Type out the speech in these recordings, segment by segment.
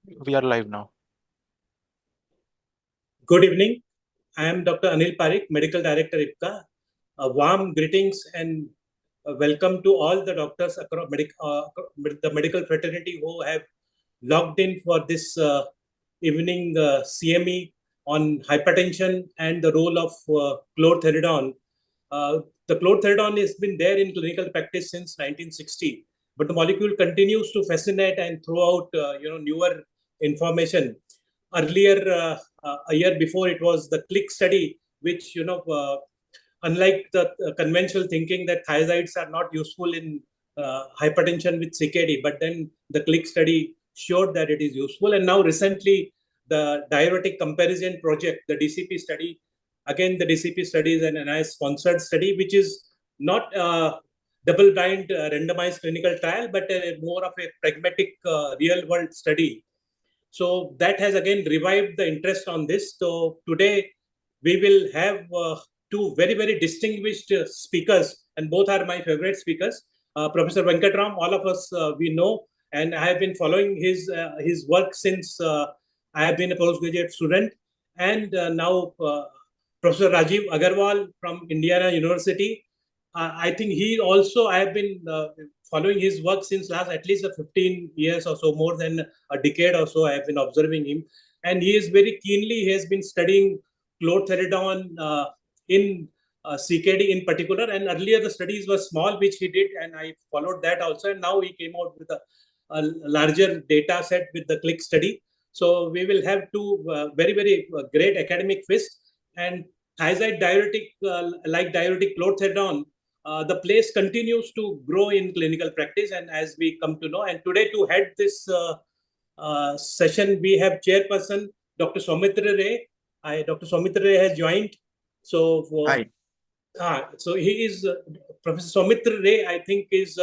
We are live now. Good evening. I am Dr. Anil Parikh, Medical Director, IPCA. Warm greetings and welcome to all the doctors across the medical fraternity who have logged in for this evening CME on hypertension and the role of chlorthalidone. The chlorthalidone has been there in clinical practice since 1960, but the molecule continues to fascinate and throw out newer information. Earlier, a year before, it was the click study, which unlike the conventional thinking that thiazides are not useful in hypertension with CKD, but then the click study showed that it is useful. And now recently, the diuretic comparison project, the DCP study, again, the DCP study is an NIH-sponsored study, which is not a double-blind randomized clinical trial, but more of a pragmatic real-world study. So that has again revived the interest on this. So today we will have two very, very distinguished speakers, and both are my favorite speakers. Professor Venkatram, all of us we know, and I have been following his work since I have been a postgraduate student. And now Professor Rajiv Agarwal from Indiana University. I think I have been following his work since last at least 15 years or so, more than a decade or so. I have been observing him, and he he has been studying chlorthalidone in CKD in particular. And earlier the studies were small, which he did, and I followed that also. And now he came out with a larger data set with the CLICK study. So we will have two very, very great academic fists. And thiazide diuretic, like diuretic chlorthalidone, the place continues to grow in clinical practice, and as we come to know. And today, to head this session, we have chairperson Dr. Soumitra Ray. Dr. Soumitra Ray has joined. So, so he is Professor Soumitra Ray. I think is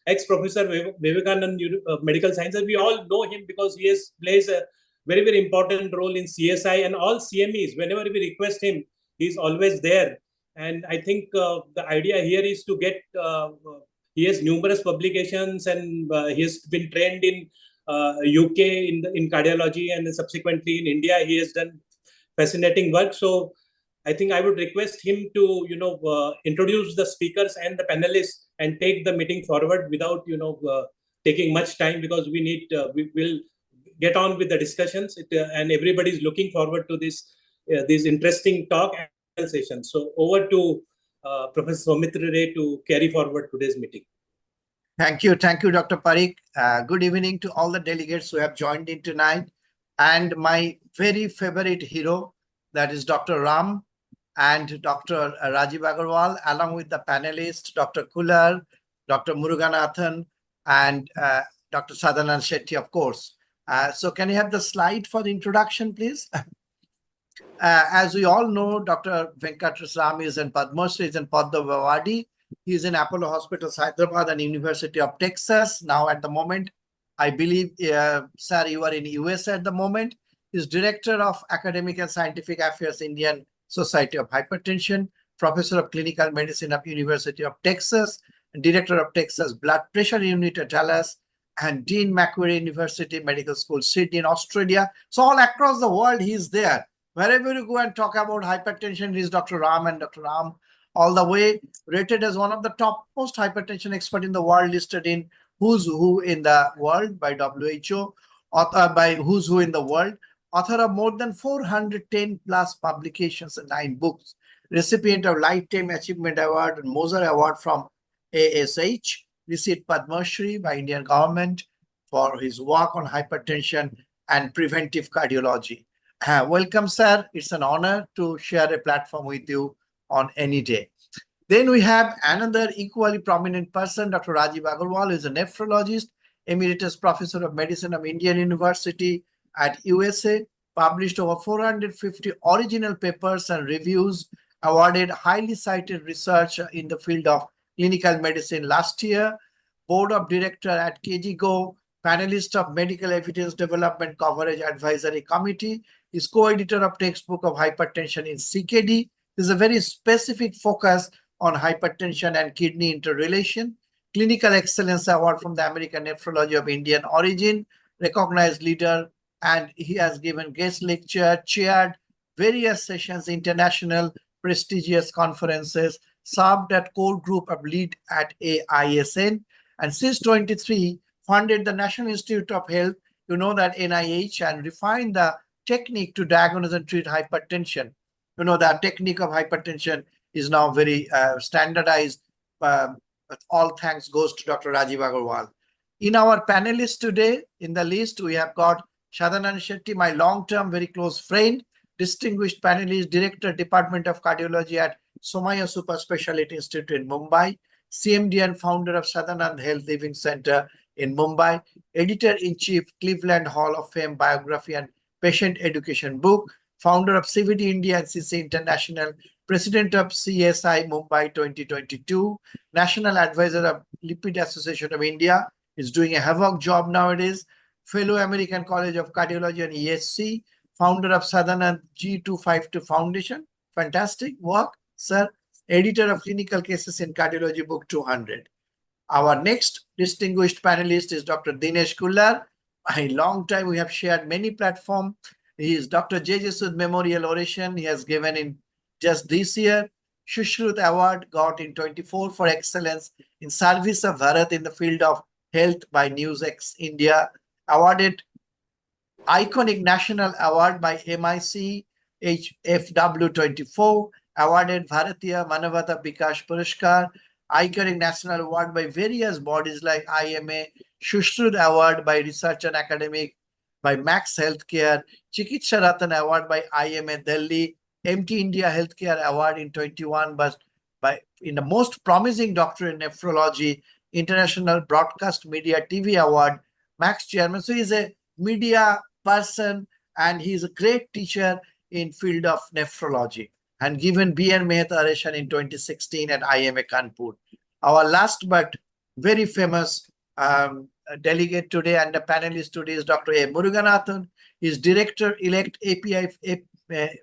ex-professor Vivekanand Medical Sciences. We all know him because he plays a very, very important role in CSI and all CMEs. Whenever we request him, he's always there. And I think the idea here is to get, he has numerous publications, and he has been trained in UK in cardiology, and then subsequently in India, he has done fascinating work. So I think I would request him to, introduce the speakers and the panelists and take the meeting forward without, taking much time, because we will get on with the discussions, and everybody is looking forward to this interesting talk and session. So over to Professor Soumitra Ray to carry forward today's meeting. Thank you, Dr. Parikh. Good evening to all the delegates who have joined in tonight, and my very favorite hero, that is Dr. Ram and Dr. Rajiv Agarwal, along with the panelists, Dr. Kular, Dr. Muruganathan, and Dr. Sadhanand Shetty, of course. So can you have the slide for the introduction, please? As we all know, Dr. Venkatram is in Padma Shri, is in Padma Vivadi. He is in Apollo Hospitals, Hyderabad, and University of Texas. Now at the moment, I believe, sir, you are in US at the moment. He is Director of Academic and Scientific Affairs, Indian Society of Hypertension, Professor of Clinical Medicine of University of Texas, and Director of Texas Blood Pressure Unit at Dallas, and Dean Macquarie University Medical School, Sydney in Australia. So all across the world, he is there. Wherever you go and talk about hypertension, is Dr. Ram, and Dr. Ram, all the way rated as one of the top most hypertension expert in the world, listed in Who's Who in the World by WHO, author by Who's Who in the World, author of more than 410 plus publications and 9 books, recipient of Lifetime Achievement Award and Moser Award from ASH, received Padma Shri by Indian government for his work on hypertension and preventive cardiology. Welcome, sir. It's an honor to share a platform with you on any day. Then we have another equally prominent person, Dr. Rajiv Agarwal, who is a nephrologist, emeritus professor of medicine of Indian University at USA, published over 450 original papers and reviews, awarded highly cited research in the field of clinical medicine last year, board of director at KGGO, panelist of Medical Evidence Development Coverage Advisory Committee, is co-editor of textbook of hypertension in CKD. This is a very specific focus on hypertension and kidney interrelation. Clinical Excellence Award from the American Nephrology of Indian origin, recognized leader and he has given guest lecture, chaired various sessions, international prestigious conferences, served at core group of lead at AISN, and since 23 funded the National Institute of Health, you know, that NIH, and refined the technique to diagnose and treat hypertension. You know, the technique of hypertension is now very standardized. All thanks goes to Dr. Rajiv Agarwal. In our panelists today, in the list, we have got Sadhanand Shetty, my long-term, very close friend, distinguished panelist, Director, Department of Cardiology at Somaya Super Specialty Institute in Mumbai, CMD and founder of Sadhanand Health Living Center in Mumbai, Editor-in-Chief, Cleveland Hall of Fame Biography and Patient Education Book, founder of CVD India and CC International, President of CSI Mumbai 2022, National Advisor of Lipid Association of India, is doing a havoc job nowadays, fellow American College of Cardiology and ESC, founder of Sadhanand G252 Foundation. Fantastic work, sir. Editor of Clinical Cases in Cardiology Book 200. Our next distinguished panelist is Dr. Dinesh Kullar. A long time we have shared many platforms. He is Dr. J. J. Sood Memorial Oration. He has given in just this year. Shushruth Award got in 24 for excellence in service of Bharat in the field of health by NewsX India. Awarded Iconic National Award by MIC HFW24. Awarded Bharatiya Manavata Bikash Purushkar. Iconic National Award by various bodies like IMA, Shushruth Award by Research and Academic, by Max Healthcare, Chikitsa Ratan Award by IMA Delhi, MT India Healthcare Award in 21, but by in the most promising doctor in nephrology, International Broadcast Media TV Award, Max Chairman. So he's a media person and he's a great teacher in field of nephrology, and given B.N. Mehta Oration in 2016 at IMA Kanpur. Our last but very famous delegate today and the panelist today is Dr. A. Muruganathan. He is Director-elect API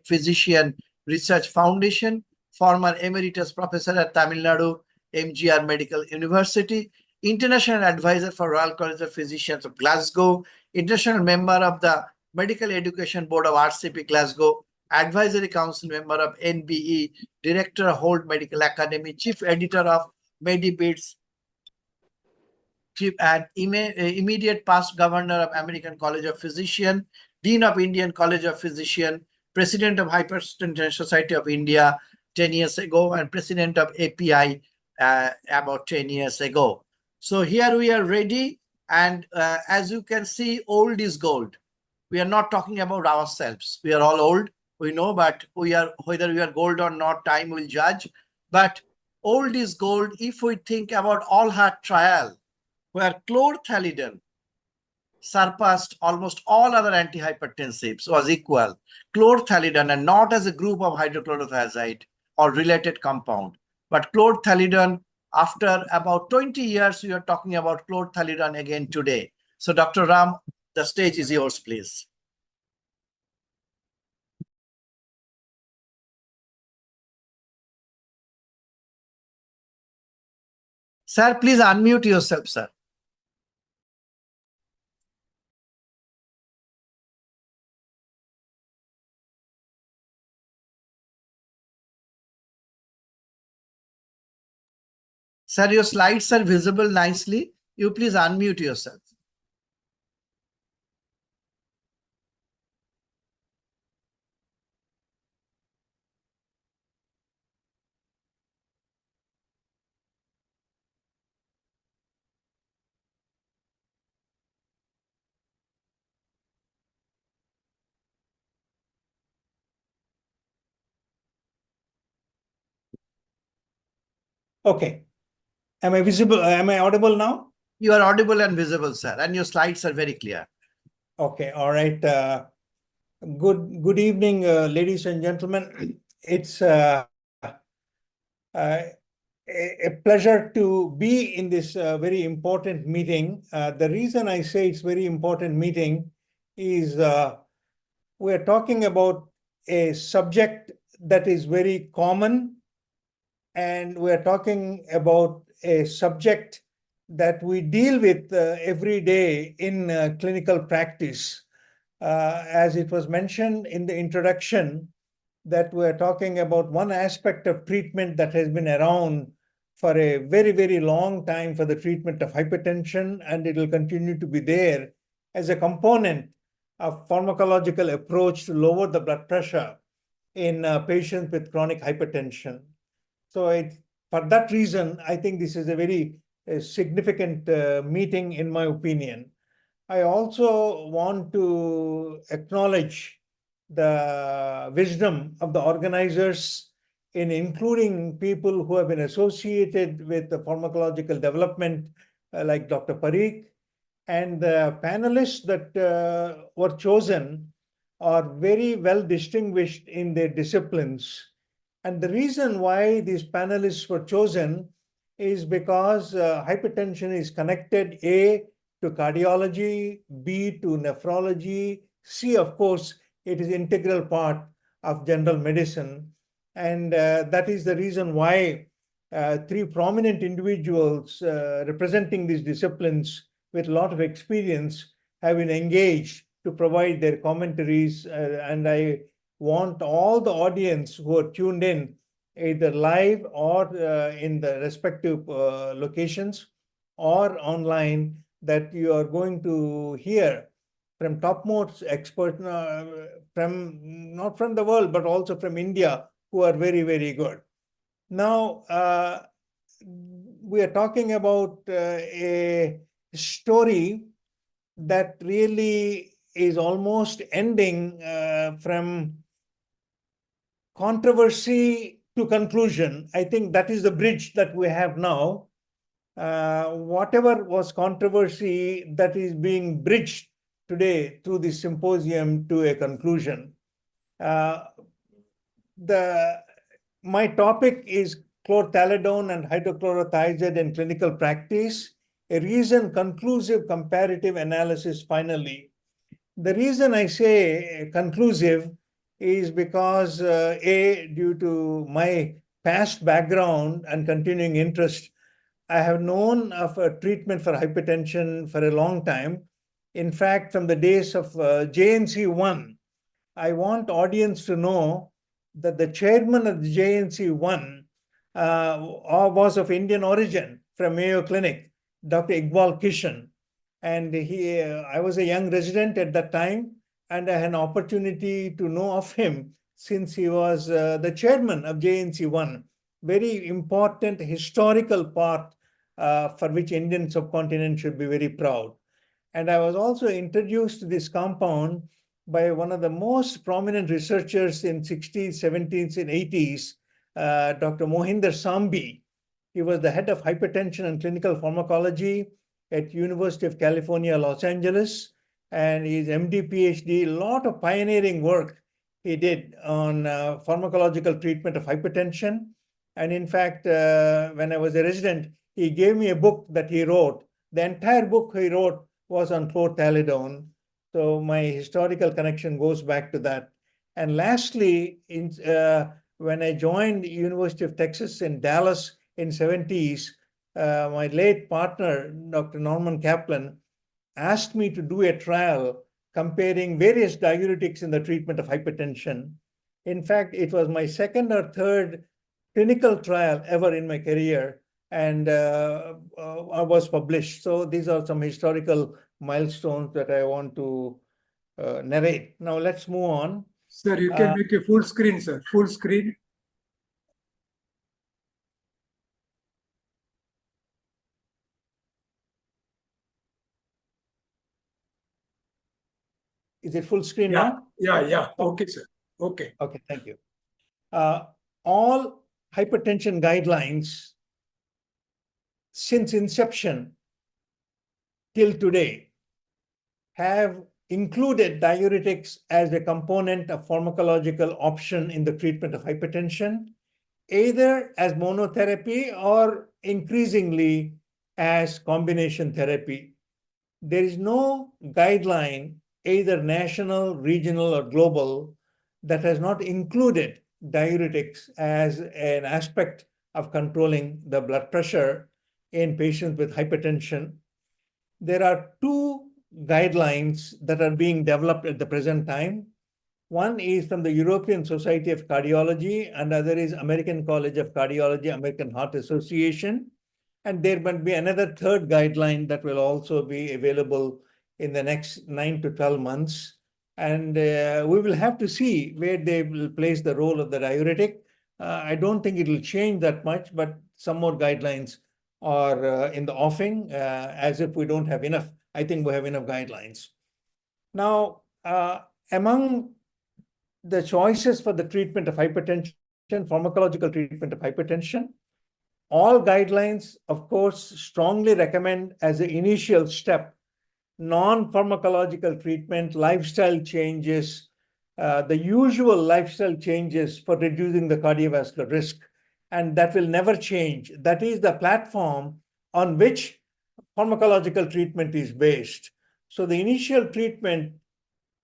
Physician Research Foundation, former Emeritus Professor at Tamil Nadu MGR Medical University, International Advisor for Royal College of Physicians of Glasgow, International Member of the Medical Education Board of RCP Glasgow, Advisory Council member of NBE, Director of Holt Medical Academy, Chief Editor of MediBits, Chief and immediate past Governor of American College of Physicians, Dean of Indian College of Physicians, President of Hypertension Society of India 10 years ago, and President of API about 10 years ago. So here we are ready, and as you can see, old is gold. We are not talking about ourselves. We are all old. We know, but we are, whether we are gold or not, time will judge. But old is gold if we think about all heart trial, where chlorthalidone surpassed almost all other antihypertensives, was equal. Chlorthalidone, and not as a group of hydrochlorothiazide or related compound, but chlorthalidone, after about 20 years, we are talking about chlorthalidone again today. So Dr. Ram, the stage is yours, please. Sir, please unmute yourself, sir. Sir, your slides are visible nicely. You please unmute yourself. Okay. Am I visible? Am I audible now? You are audible and visible, sir, and your slides are very clear. Okay. All right. Good evening, ladies and gentlemen. It's a pleasure to be in this very important meeting. The reason I say it's very important meeting is we're talking about a subject that is very common, and we're talking about a subject that we deal with every day in clinical practice. as it was mentioned in the introduction, that we're talking about one aspect of treatment that has been around for a very, very long time for the treatment of hypertension, and it will continue to be there as a component of pharmacological approach to lower the blood pressure in patients with chronic hypertension. So for that reason, I think this is a very significant meeting, in my opinion. I also want to acknowledge the wisdom of the organizers in including people who have been associated with the pharmacological development, like Dr. Parikh, and the panelists that were chosen are very well distinguished in their disciplines. And the reason why these panelists were chosen is because hypertension is connected, A, to cardiology, B, to nephrology, C, of course, it is integral part of general medicine. And that is the reason why three prominent individuals representing these disciplines with a lot of experience have been engaged to provide their commentaries. And I want all the audience who are tuned in, either live or in the respective locations or online, that you are going to hear from topmost experts, from not from the world, but also from India, who are very, very good. Now, we are talking about a story that really is almost ending from controversy to conclusion. I think that is the bridge that we have now. Whatever was controversy, that is being bridged today through this symposium to a conclusion. My topic is chlorthalidone and hydrochlorothiazide in clinical practice, a recent conclusive comparative analysis finally. The reason I say conclusive is because A, due to my past background and continuing interest, I have known of a treatment for hypertension for a long time. In fact, from the days of JNC1, I want audience to know that the chairman of the JNC1 was of Indian origin from Mayo Clinic, Dr. Iqbal Kishan. And I was a young resident at that time, and I had an opportunity to know of him since he was the chairman of JNC1, very important historical part for which Indian subcontinent should be very proud. And I was also introduced to this compound by one of the most prominent researchers in 60s, 70s, and 80s, Dr. Mohinder Sambi. He was the head of hypertension and clinical pharmacology at University of California, Los Angeles, and his MD, PhD, a lot of pioneering work he did on pharmacological treatment of hypertension. And in fact, when I was a resident, he gave me a book that he wrote. The entire book he wrote was on chlorthalidone. So my historical connection goes back to that. And lastly, when I joined the University of Texas in Dallas in 70s, my late partner, Dr. Norman Kaplan, asked me to do a trial comparing various diuretics in the treatment of hypertension. In fact, it was my second or third clinical trial ever in my career, and was published. So these are some historical milestones that I want to narrate. Now let's move on. Sir, you can make a full screen, sir. Full screen. Is it full screen Yeah, now? yeah. Okay, sir. Okay. Okay, thank you. All hypertension guidelines since inception till today have included diuretics as a component of pharmacological option in the treatment of hypertension, either as monotherapy or increasingly as combination therapy. There is no guideline, either national, regional, or global, that has not included diuretics as an aspect of controlling the blood pressure in patients with hypertension. There are two guidelines that are being developed at the present time. One is from the European Society of Cardiology, and other is American College of Cardiology, American Heart Association. And there might be another third guideline that will also be available in the next 9 to 12 months. And we will have to see where they will place the role of the diuretic. I don't think it will change that much, but some more guidelines are in the offing, as if we don't have enough. I think we have enough guidelines. Now, among the choices for the treatment of hypertension, pharmacological treatment of hypertension, all guidelines, of course, strongly recommend as an initial step non-pharmacological treatment, lifestyle changes, the usual lifestyle changes for reducing the cardiovascular risk. And that will never change. That is the platform on which pharmacological treatment is based. So the initial treatment,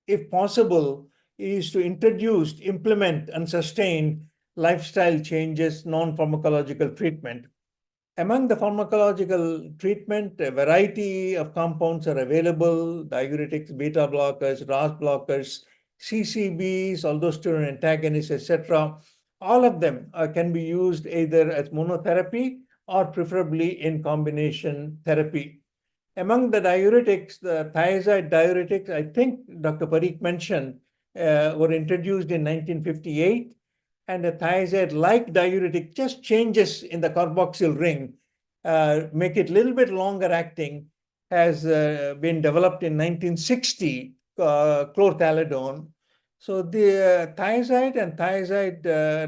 if possible, is to introduce, implement, and sustain lifestyle changes, non-pharmacological treatment. Among the pharmacological treatment, a variety of compounds are available: diuretics, beta blockers, RAS blockers, CCBs, aldosterone antagonists, etc. All of them can be used either as monotherapy or preferably in combination therapy. Among the diuretics, the thiazide diuretics, I think Dr. Parikh mentioned, were introduced in 1958. And a thiazide-like diuretic just changes in the carboxyl ring, make it a little bit longer acting, has been developed in 1960, chlorthalidone. So the thiazide and thiazide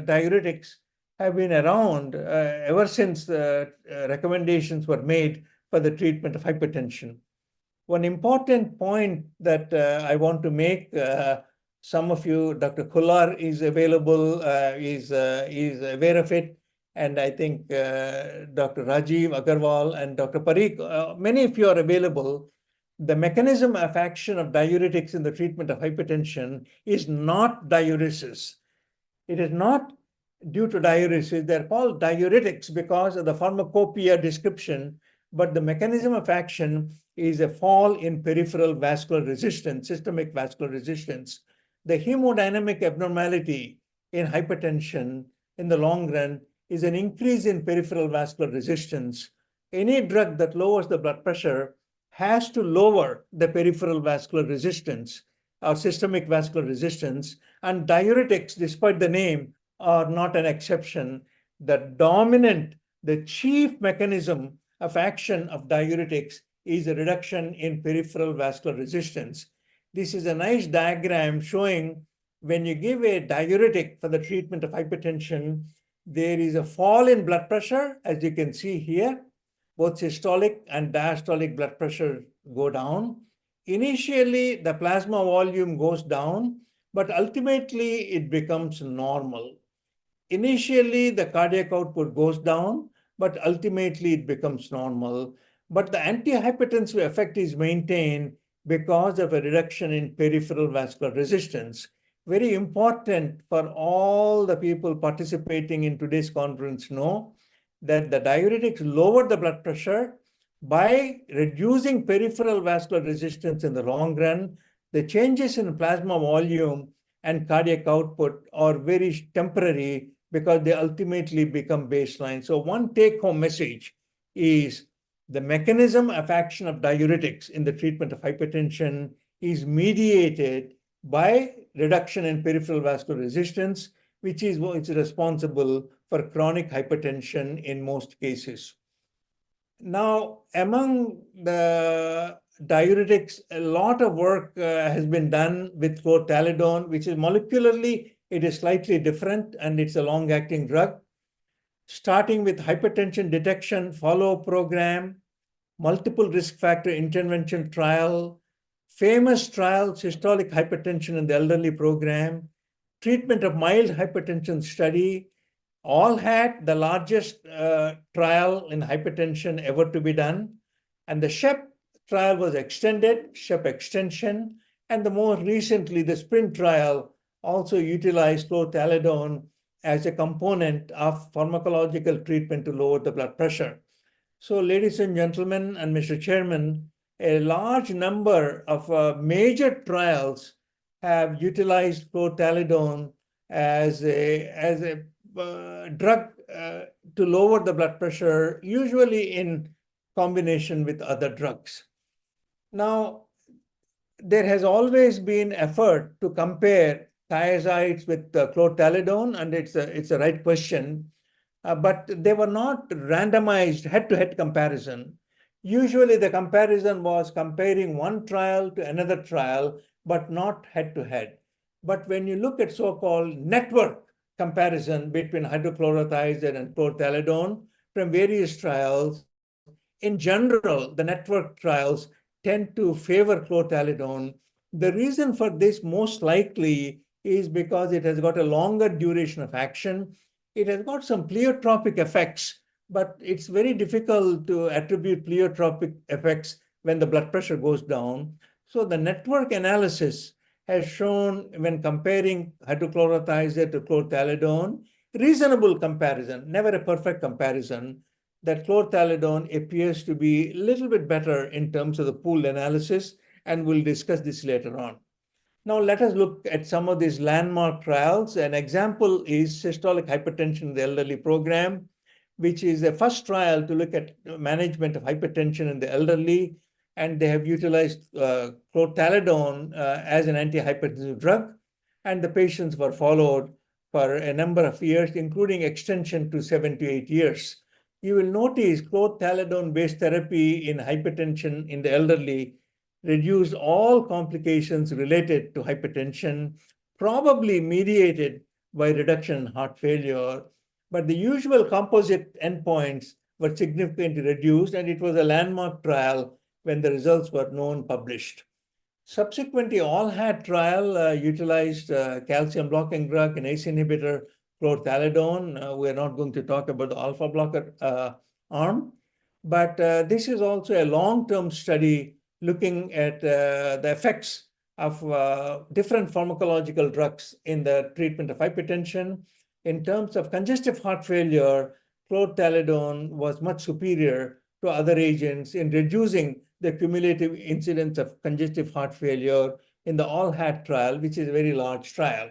diuretics have been around ever since the recommendations were made for the treatment of hypertension. One important point that I want to make, some of you, Dr. Kullar is available, is aware of it. And I think Dr. Rajiv Agarwal and Dr. Parikh, many of you are available. The mechanism of action of diuretics in the treatment of hypertension is not diuresis. It is not due to diuresis. They're called diuretics because of the pharmacopoeia description, but the mechanism of action is a fall in peripheral vascular resistance, systemic vascular resistance. The hemodynamic abnormality in hypertension in the long run is an increase in peripheral vascular resistance. Any drug that lowers the blood pressure has to lower the peripheral vascular resistance or systemic vascular resistance, and diuretics, despite the name, are not an exception. The chief mechanism of action of diuretics is a reduction in peripheral vascular resistance. This is a nice diagram showing when you give a diuretic for the treatment of hypertension, there is a fall in blood pressure, as you can see here. Both systolic and diastolic blood pressure go down. Initially, the plasma volume goes down, but ultimately it becomes normal. Initially, the cardiac output goes down, but ultimately it becomes normal. But the antihypertensive effect is maintained because of a reduction in peripheral vascular resistance. Very important for all the people participating in today's conference know that the diuretics lower the blood pressure by reducing peripheral vascular resistance in the long run. The changes in plasma volume and cardiac output are very temporary because they ultimately become baseline. So one take-home message is the mechanism of action of diuretics in the treatment of hypertension is mediated by reduction in peripheral vascular resistance, which is responsible for chronic hypertension in most cases. Now, among the diuretics, a lot of work has been done with chlorthalidone, which is molecularly, it is slightly different, and it's a long-acting drug. Starting with hypertension detection follow-up program, multiple risk factor intervention trial, famous trial, systolic hypertension in the elderly program, treatment of mild hypertension study, all had the largest trial in hypertension ever to be done. And the SHEP trial was extended, SHEP extension, and the more recently, the SPRINT trial also utilized chlorthalidone as a component of pharmacological treatment to lower the blood pressure. So, ladies and gentlemen, and Mr. Chairman, a large number of major trials have utilized chlortalidone as a drug to lower the blood pressure, usually in combination with other drugs. Now, there has always been effort to compare thiazides with chlortalidone, and it's a right question, but they were not randomized head-to-head comparison. Usually the comparison was comparing one trial to another trial, but not head-to-head. But when you look at so-called network comparison between hydrochlorothiazide and chlortalidone from various trials, in general, the network trials tend to favor chlortalidone. The reason for this most likely is because it has got a longer duration of action. It has got some pleiotropic effects, but it's very difficult to attribute pleiotropic effects when the blood pressure goes down. So the network analysis has shown, when comparing hydrochlorothiazide to chlortalidone, reasonable comparison, never a perfect comparison, that chlortalidone appears to be a little bit better in terms of the pooled analysis, and we'll discuss this later on. Now, let us look at some of these landmark trials. An example is systolic hypertension in the elderly program, which is a first trial to look at management of hypertension in the elderly, and they have utilized chlortalidone as an antihypertensive drug, and the patients were followed for a number of years, including extension to 7 to 8 years. You will notice chlortalidone-based therapy in hypertension in the elderly reduced all complications related to hypertension, probably mediated by reduction in heart failure. But the usual composite endpoints were significantly reduced, and it was a landmark trial when the results were known, published. Subsequently, ALL-HAT trial utilized calcium blocking drug, an ACE inhibitor, chlortalidone. We're not going to talk about the alpha blocker arm, but this is also a long-term study looking at the effects of different pharmacological drugs in the treatment of hypertension. In terms of congestive heart failure, chlortalidone was much superior to other agents in reducing the cumulative incidence of congestive heart failure in the ALL-HAT trial, which is a very large trial.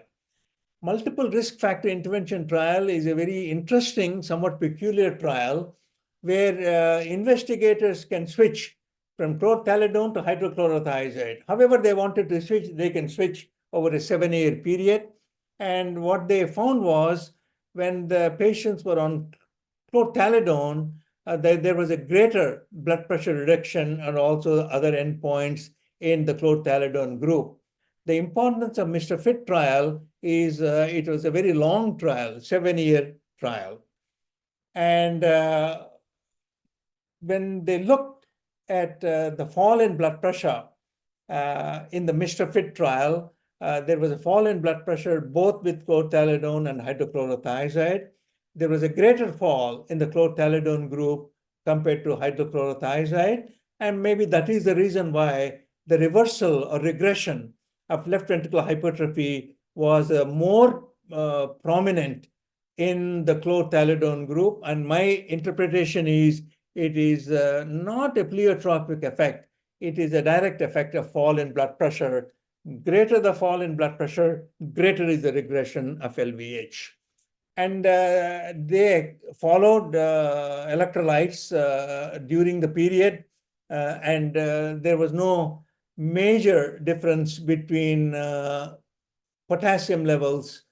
Multiple risk factor intervention trial is a very interesting, somewhat peculiar trial where investigators can switch from chlortalidone to hydrochlorothiazide. However they wanted to switch, they can switch over a 7-year period. And what they found was when the patients were on chlortalidone, there was a greater blood pressure reduction and also other endpoints in the chlortalidone group. The importance of Mr. Fit trial is it was a very long trial, 7-year trial. And when they looked at the fall in blood pressure in the Mr. Fit trial, there was a fall in blood pressure both with chlortalidone and hydrochlorothiazide. There was a greater fall in the chlortalidone group compared to hydrochlorothiazide, and maybe that is the reason why the reversal or regression of left ventricular hypertrophy was more prominent in the chlortalidone group. And my interpretation is it is not a pleiotropic effect. It is a direct effect of fall in blood pressure. Greater the fall in blood pressure, greater is the regression of LVH. And they followed electrolytes during the period, and there was no major difference between potassium levels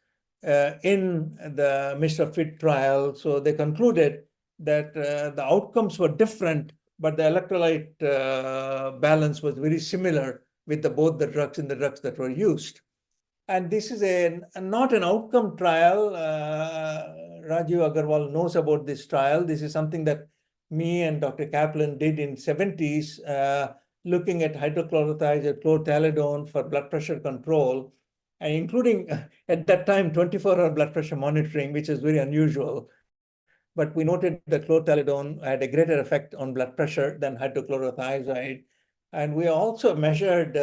in the Mr. Fit trial. So they concluded that the outcomes were different, but the electrolyte balance was very similar with both the drugs and the drugs that were used. And this is not an outcome trial. Rajiv Agarwal knows about this trial. This is something that me and Dr. Kaplan did in 70s, looking at hydrochlorothiazide, chlortalidone for blood pressure control, and including at that time 24-hour blood pressure monitoring, which is very unusual. But we noted that chlortalidone had a greater effect on blood pressure than hydrochlorothiazide. And we also measured,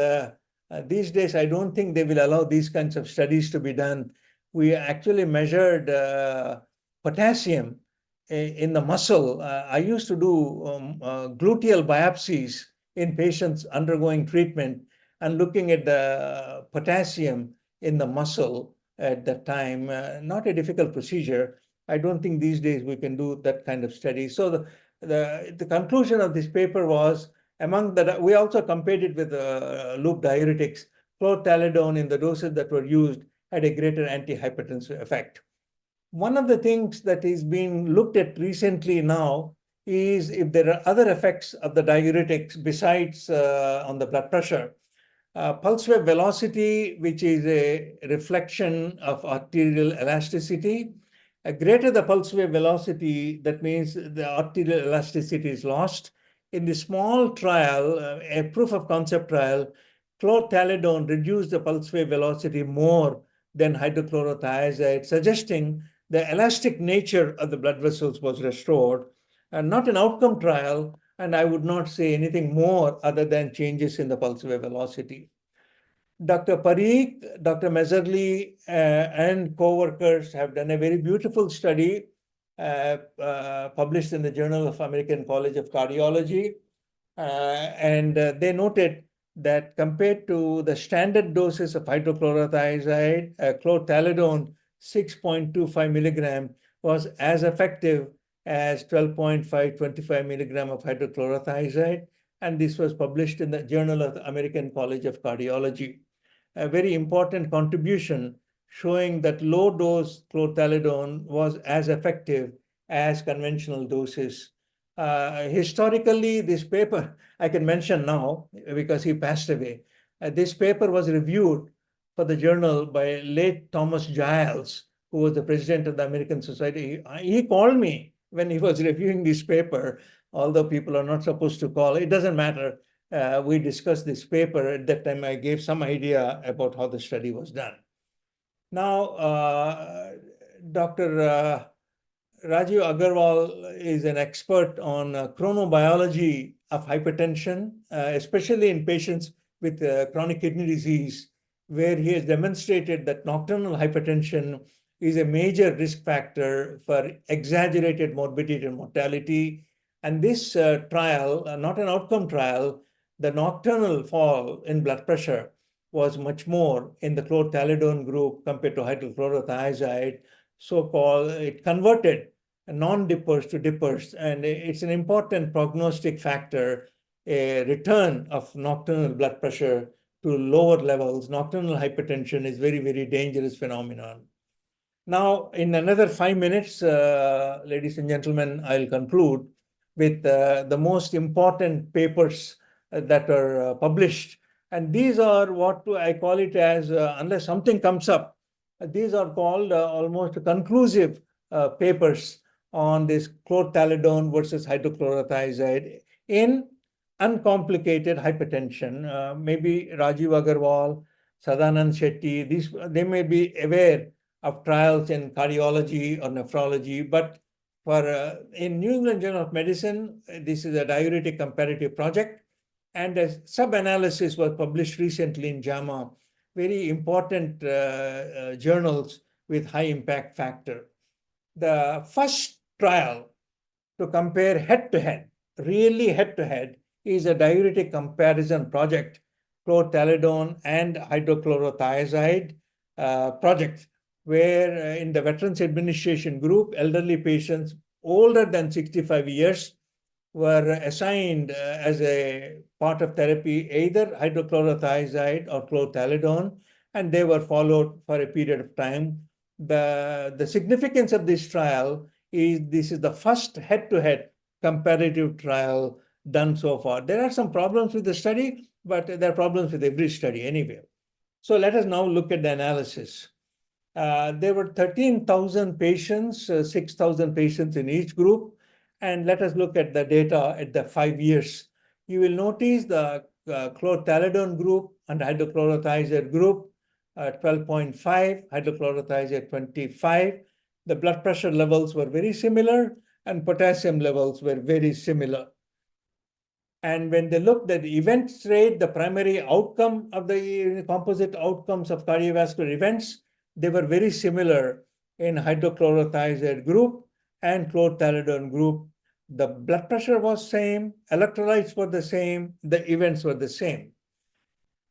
these days, I don't think they will allow these kinds of studies to be done. We actually measured potassium in the muscle. I used to do gluteal biopsies in patients undergoing treatment and looking at the potassium in the muscle at that time. Not a difficult procedure. I don't think these days we can do that kind of study. So the conclusion of this paper was, we also compared it with loop diuretics. Chlortalidone in the doses that were used had a greater antihypertensive effect. One of the things that is being looked at recently now is if there are other effects of the diuretics besides on the blood pressure. Pulse wave velocity, which is a reflection of arterial elasticity. Greater the pulse wave velocity, that means the arterial elasticity is lost. In the small trial, a proof of concept trial, chlortalidone reduced the pulse wave velocity more than hydrochlorothiazide, suggesting the elastic nature of the blood vessels was restored. And not an outcome trial, and I would not say anything more other than changes in the pulse wave velocity. Dr. Parikh, Dr. Meserly, and co-workers have done a very beautiful study published in the Journal of American College of Cardiology. And they noted that compared to the standard doses of hydrochlorothiazide, chlortalidone 6.25 milligram was as effective as 12.5, 25 milligram of hydrochlorothiazide. And this was published in the Journal of the American College of Cardiology. A very important contribution showing that low dose chlortalidone was as effective as conventional doses. Historically, this paper, I can mention now because he passed away. This paper was reviewed for the journal by late Thomas Giles, who was the president of the American Society. He called me when he was reviewing this paper, although people are not supposed to call. It doesn't matter. We discussed this paper. At that time, I gave some idea about how the study was done. Now, Dr. Rajiv Agarwal is an expert on chronobiology of hypertension, especially in patients with chronic kidney disease, where he has demonstrated that nocturnal hypertension is a major risk factor for exaggerated morbidity and mortality. And this trial, not an outcome trial, the nocturnal fall in blood pressure was much more in the chlortalidone group compared to hydrochlorothiazide. So-called, it converted non-dippers to dippers, and it's an important prognostic factor, a return of nocturnal blood pressure to lower levels. Nocturnal hypertension is very, very dangerous phenomenon. Now, in another 5 minutes, ladies and gentlemen, I'll conclude with the most important papers that are published. And these are what I call it as, unless something comes up, these are called almost conclusive papers on this chlortalidone versus hydrochlorothiazide in uncomplicated hypertension. Maybe Rajiv Agarwal, Sadanand Shetty, they may be aware of trials in cardiology or nephrology, but for in New England Journal of Medicine, this is a diuretic comparative project, and a sub-analysis was published recently in JAMA, very important journals with high impact factor. The first trial to compare head-to-head, really head-to-head, is a diuretic comparison project, chlortalidone and hydrochlorothiazide project, where in the Veterans Administration group, elderly patients older than 65 years were assigned as a part of therapy, either hydrochlorothiazide or chlortalidone, and they were followed for a period of time. The significance of this trial is this is the first head-to-head comparative trial done so far. There are some problems with the study, but there are problems with every study anyway. So let us now look at the analysis. There were 13,000 patients, 6,000 patients in each group. And let us look at the data at the 5 years. You will notice the chlortalidone group and hydrochlorothiazide group, 12.5, hydrochlorothiazide 25. The blood pressure levels were very similar and potassium levels were very similar. And when they looked at the events rate, the primary outcome of the composite outcomes of cardiovascular events, they were very similar in hydrochlorothiazide group and chlortalidone group. The blood pressure was same, electrolytes were the same, the events were the same.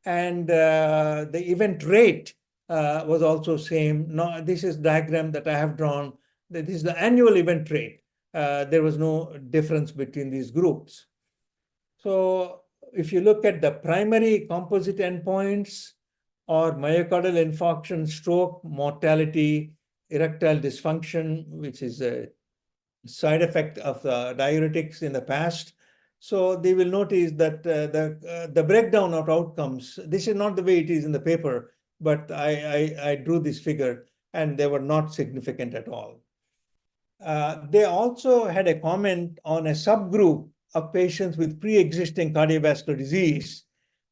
And the event rate was also same. No, this is diagram that I have drawn. This is the annual event rate. There was no difference between these groups. So if you look at the primary composite endpoints or myocardial infarction, stroke, mortality, erectile dysfunction, which is a side effect of diuretics in the past. So they will notice that the breakdown of outcomes, this is not the way it is in the paper, but I drew this figure and they were not significant at all. They also had a comment on a subgroup of patients with pre-existing cardiovascular disease.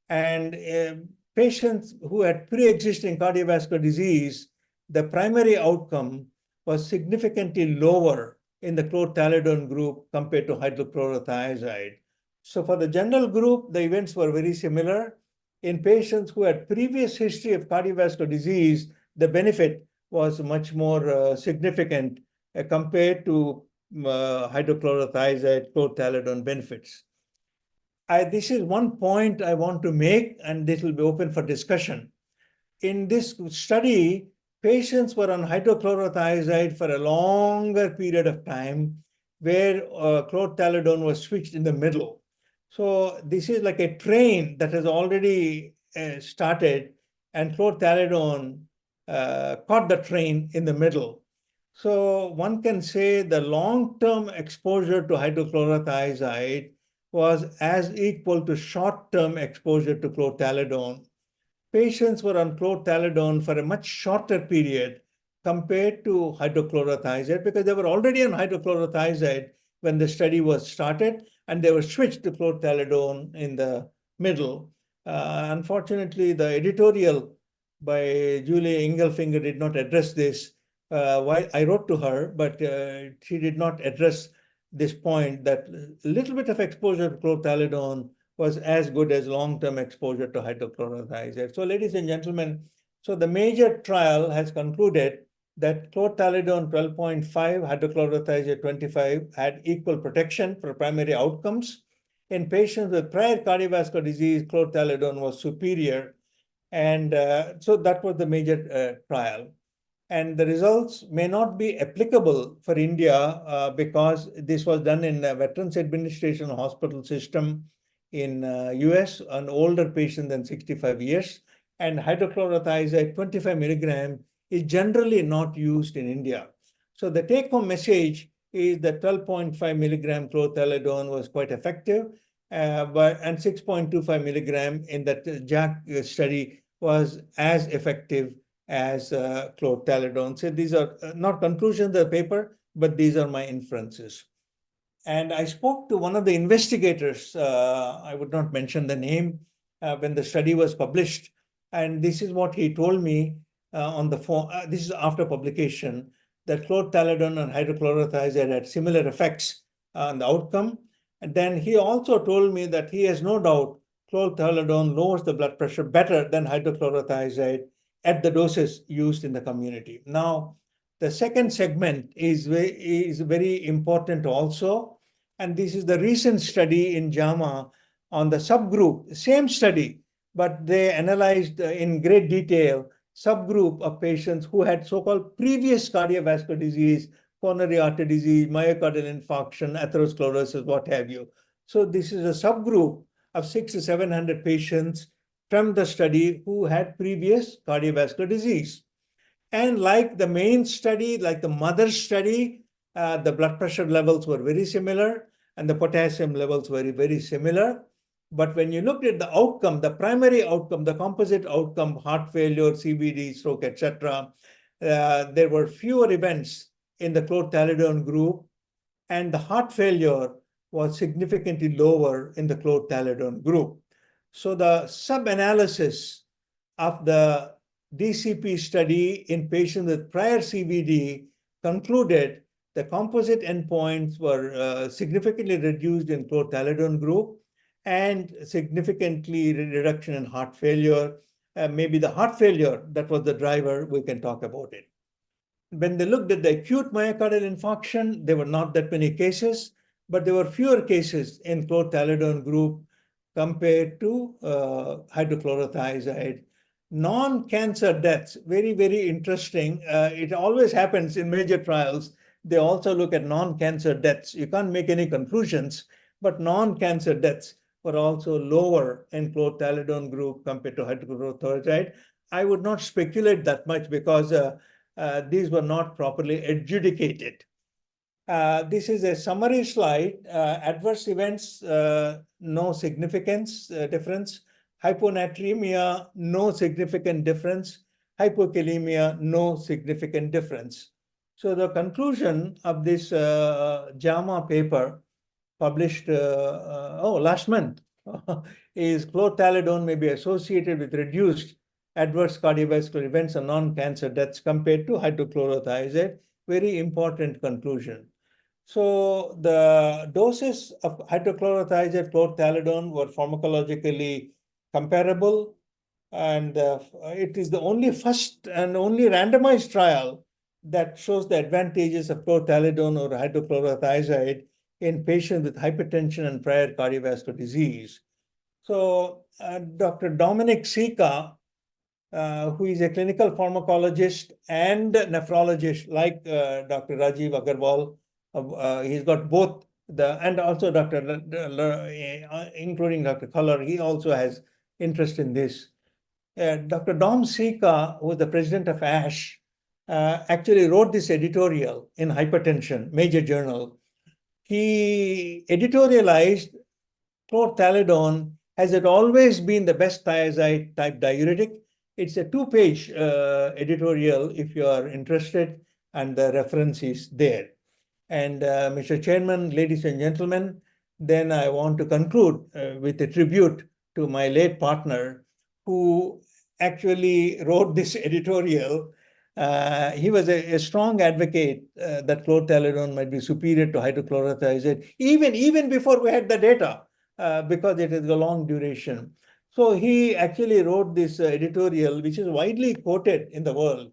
And patients who had pre-existing cardiovascular disease, the primary outcome was significantly lower in the chlortalidone group compared to hydrochlorothiazide. So for the general group, the events were very similar. In patients who had previous history of cardiovascular disease, the benefit was much more significant compared to hydrochlorothiazide, chlortalidone benefits. This is one point I want to make, and this will be open for discussion. In this study, patients were on hydrochlorothiazide for a longer period of time, where chlortalidone was switched in the middle. So this is like a train that has already started, and chlortalidone caught the train in the middle. So one can say the long-term exposure to hydrochlorothiazide was as equal to short-term exposure to chlortalidone. Patients were on chlortalidone for a much shorter period compared to hydrochlorothiazide because they were already on hydrochlorothiazide when the study was started, and they were switched to chlortalidone in the middle. Unfortunately, the editorial by Julie Engelfinger did not address this. I wrote to her, but she did not address this point that a little bit of exposure to chlortalidone was as good as long-term exposure to hydrochlorothiazide. So ladies and gentlemen, so the major trial has concluded that chlortalidone 12.5, hydrochlorothiazide 25 had equal protection for primary outcomes. In patients with prior cardiovascular disease, chlortalidone was superior. And so that was the major trial. And the results may not be applicable for India because this was done in the Veterans Administration hospital system in US on older patients than 65 years. And hydrochlorothiazide 25 milligram is generally not used in India. So the take-home message is that 12.5 milligram chlortalidone was quite effective, and 6.25 milligram in that JACC study was as effective as chlortalidone. So these are not conclusions of the paper, but these are my inferences. And I spoke to one of the investigators, I would not mention the name, when the study was published. And this is what he told me on the phone. This is after publication, that chlortalidone and hydrochlorothiazide had similar effects on the outcome. And then he also told me that he has no doubt chlortalidone lowers the blood pressure better than hydrochlorothiazide at the doses used in the community. Now, the second segment is very important also. And this is the recent study in JAMA on the subgroup, same study, but they analyzed in great detail subgroup of patients who had so-called previous cardiovascular disease, coronary artery disease, myocardial infarction, atherosclerosis, what have you. So this is a subgroup of 600 to 700 patients from the study who had previous cardiovascular disease. And like the main study, like the mother study, the blood pressure levels were very similar and the potassium levels were very similar. But when you looked at the outcome, the primary outcome, the composite outcome, heart failure, CVD, stroke, etc., there were fewer events in the chlortalidone group, and the heart failure was significantly lower in the chlortalidone group. So the sub-analysis of the DCP study in patients with prior CVD concluded the composite endpoints were significantly reduced in chlortalidone group and significantly reduction in heart failure. Maybe the heart failure, that was the driver, we can talk about it. When they looked at the acute myocardial infarction, there were not that many cases. but there were fewer cases in chlorthalidone group compared to hydrochlorothiazide. Non-cancer deaths, very, very interesting. It always happens in major trials. They also look at non-cancer deaths. You can't make any conclusions, but non-cancer deaths were also lower in chlorthalidone group compared to hydrochlorothiazide. I would not speculate that much because these were not properly adjudicated. This is a summary slide. Adverse events, no significance difference. Hyponatremia, no significant difference. Hypokalemia, no significant difference. So the conclusion of this JAMA paper published last month is chlorthalidone may be associated with reduced adverse cardiovascular events and non-cancer deaths compared to hydrochlorothiazide. Very important conclusion. So the doses of hydrochlorothiazide, chlorthalidone were pharmacologically comparable, and it is the only first and only randomized trial that shows the advantages of chlorthalidone or hydrochlorothiazide in patients with hypertension and prior cardiovascular disease. So Dr. Dominic Sika, who is a clinical pharmacologist and nephrologist like Dr. Rajiv Agarwal, he's got both and also including Dr. Color, he also has interest in this. Dr. Dom Sika, who is the president of ASH, actually wrote this editorial in Hypertension, major journal. He editorialized chlorthalidone, has it always been the best thiazide type diuretic? It's a 2-page editorial if you are interested, and the reference is there. And Mr. Chairman, ladies and gentlemen, then I want to conclude with a tribute to my late partner who actually wrote this editorial. He was a strong advocate that chlorthalidone might be superior to hydrochlorothiazide, even before we had the data, because it is a long duration. So he actually wrote this editorial, which is widely quoted in the world.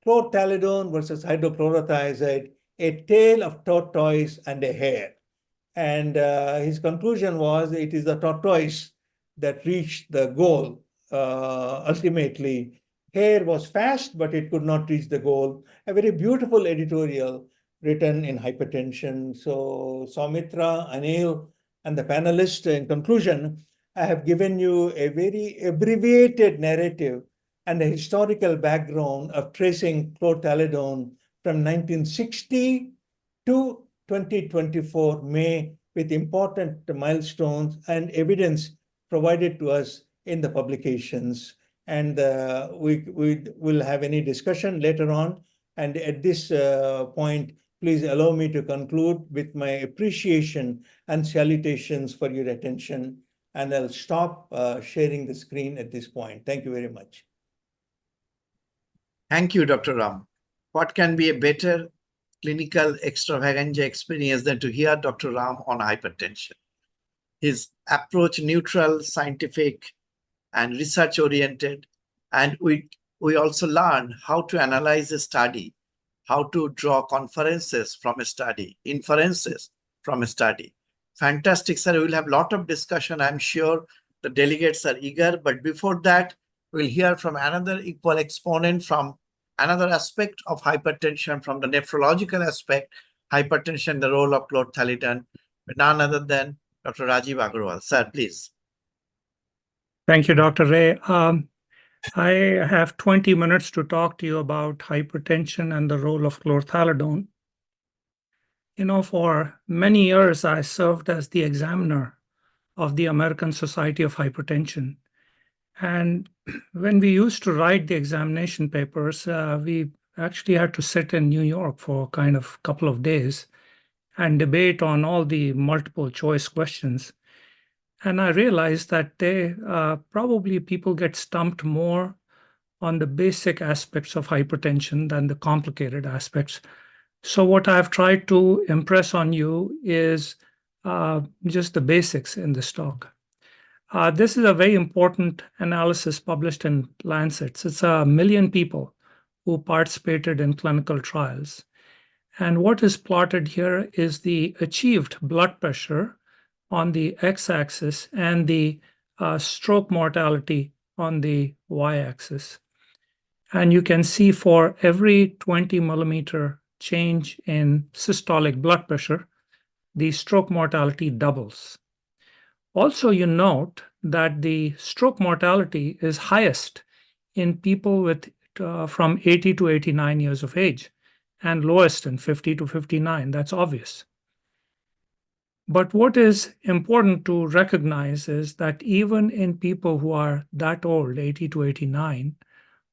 Chlorthalidone versus hydrochlorothiazide, a tale of tortoise and a hare. And his conclusion was it is the tortoise that reached the goal ultimately. Hare was fast, but it could not reach the goal. A very beautiful editorial written in Hypertension. So Soumitra, Anil, and the panelists, in conclusion, I have given you a very abbreviated narrative and a historical background of tracing chlorthalidone from 1960 to 2024 May, with important milestones and evidence provided to us in the publications. And we will have any discussion later on. And at this point, please allow me to conclude with my appreciation and salutations for your attention. And I'll stop sharing the screen at this point. Thank you very much. Thank you, Dr. Ram. What can be a better clinical extravaganza experience than to hear Dr. Ram on hypertension? His approach neutral, scientific, and research-oriented. And we also learn how to analyze a study, how to draw inferences from a study. Fantastic, sir. We'll have a lot of discussion. I'm sure the delegates are eager. But before that, we'll hear from another equal exponent from another aspect of hypertension, from the nephrological aspect, hypertension, the role of chlorthalidone, none other than Dr. Rajiv Agarwal. Sir, please. Thank you, Dr. Ray. I have 20 minutes to talk to you about hypertension and the role of chlorthalidone. You know, for many years, I served as the examiner of the American Society of Hypertension. And when we used to write the examination papers, we actually had to sit in New York for kind of a couple of days and debate on all the multiple choice questions. And I realized that probably people get stumped more on the basic aspects of hypertension than the complicated aspects. So what I've tried to impress on you is just the basics in this talk. This is a very important analysis published in Lancet. It's 1 million people who participated in clinical trials. And what is plotted here is the achieved blood pressure on the x-axis and the stroke mortality on the y-axis. And you can see for every 20 millimeter change in systolic blood pressure, the stroke mortality doubles. Also, you note that the stroke mortality is highest in people with from 80 to 89 years of age and lowest in 50 to 59. That's obvious. But what is important to recognize is that even in people who are that old, 80 to 89,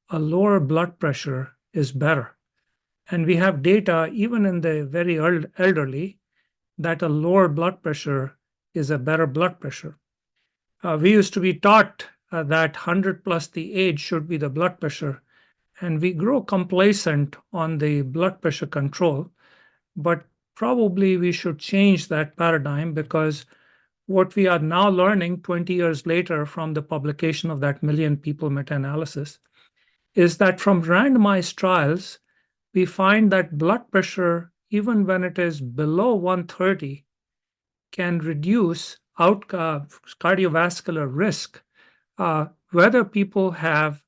a lower blood pressure is better. And we have data, even in the very elderly, that a lower blood pressure is a better blood pressure. We used to be taught that 100 plus the age should be the blood pressure, and we grow complacent on the blood pressure control, but probably we should change that paradigm, because what we are now learning 20 years later from the publication of that million people meta-analysis is that from randomized trials, we find that blood pressure, even when it is below 130, can reduce cardiovascular risk, whether people have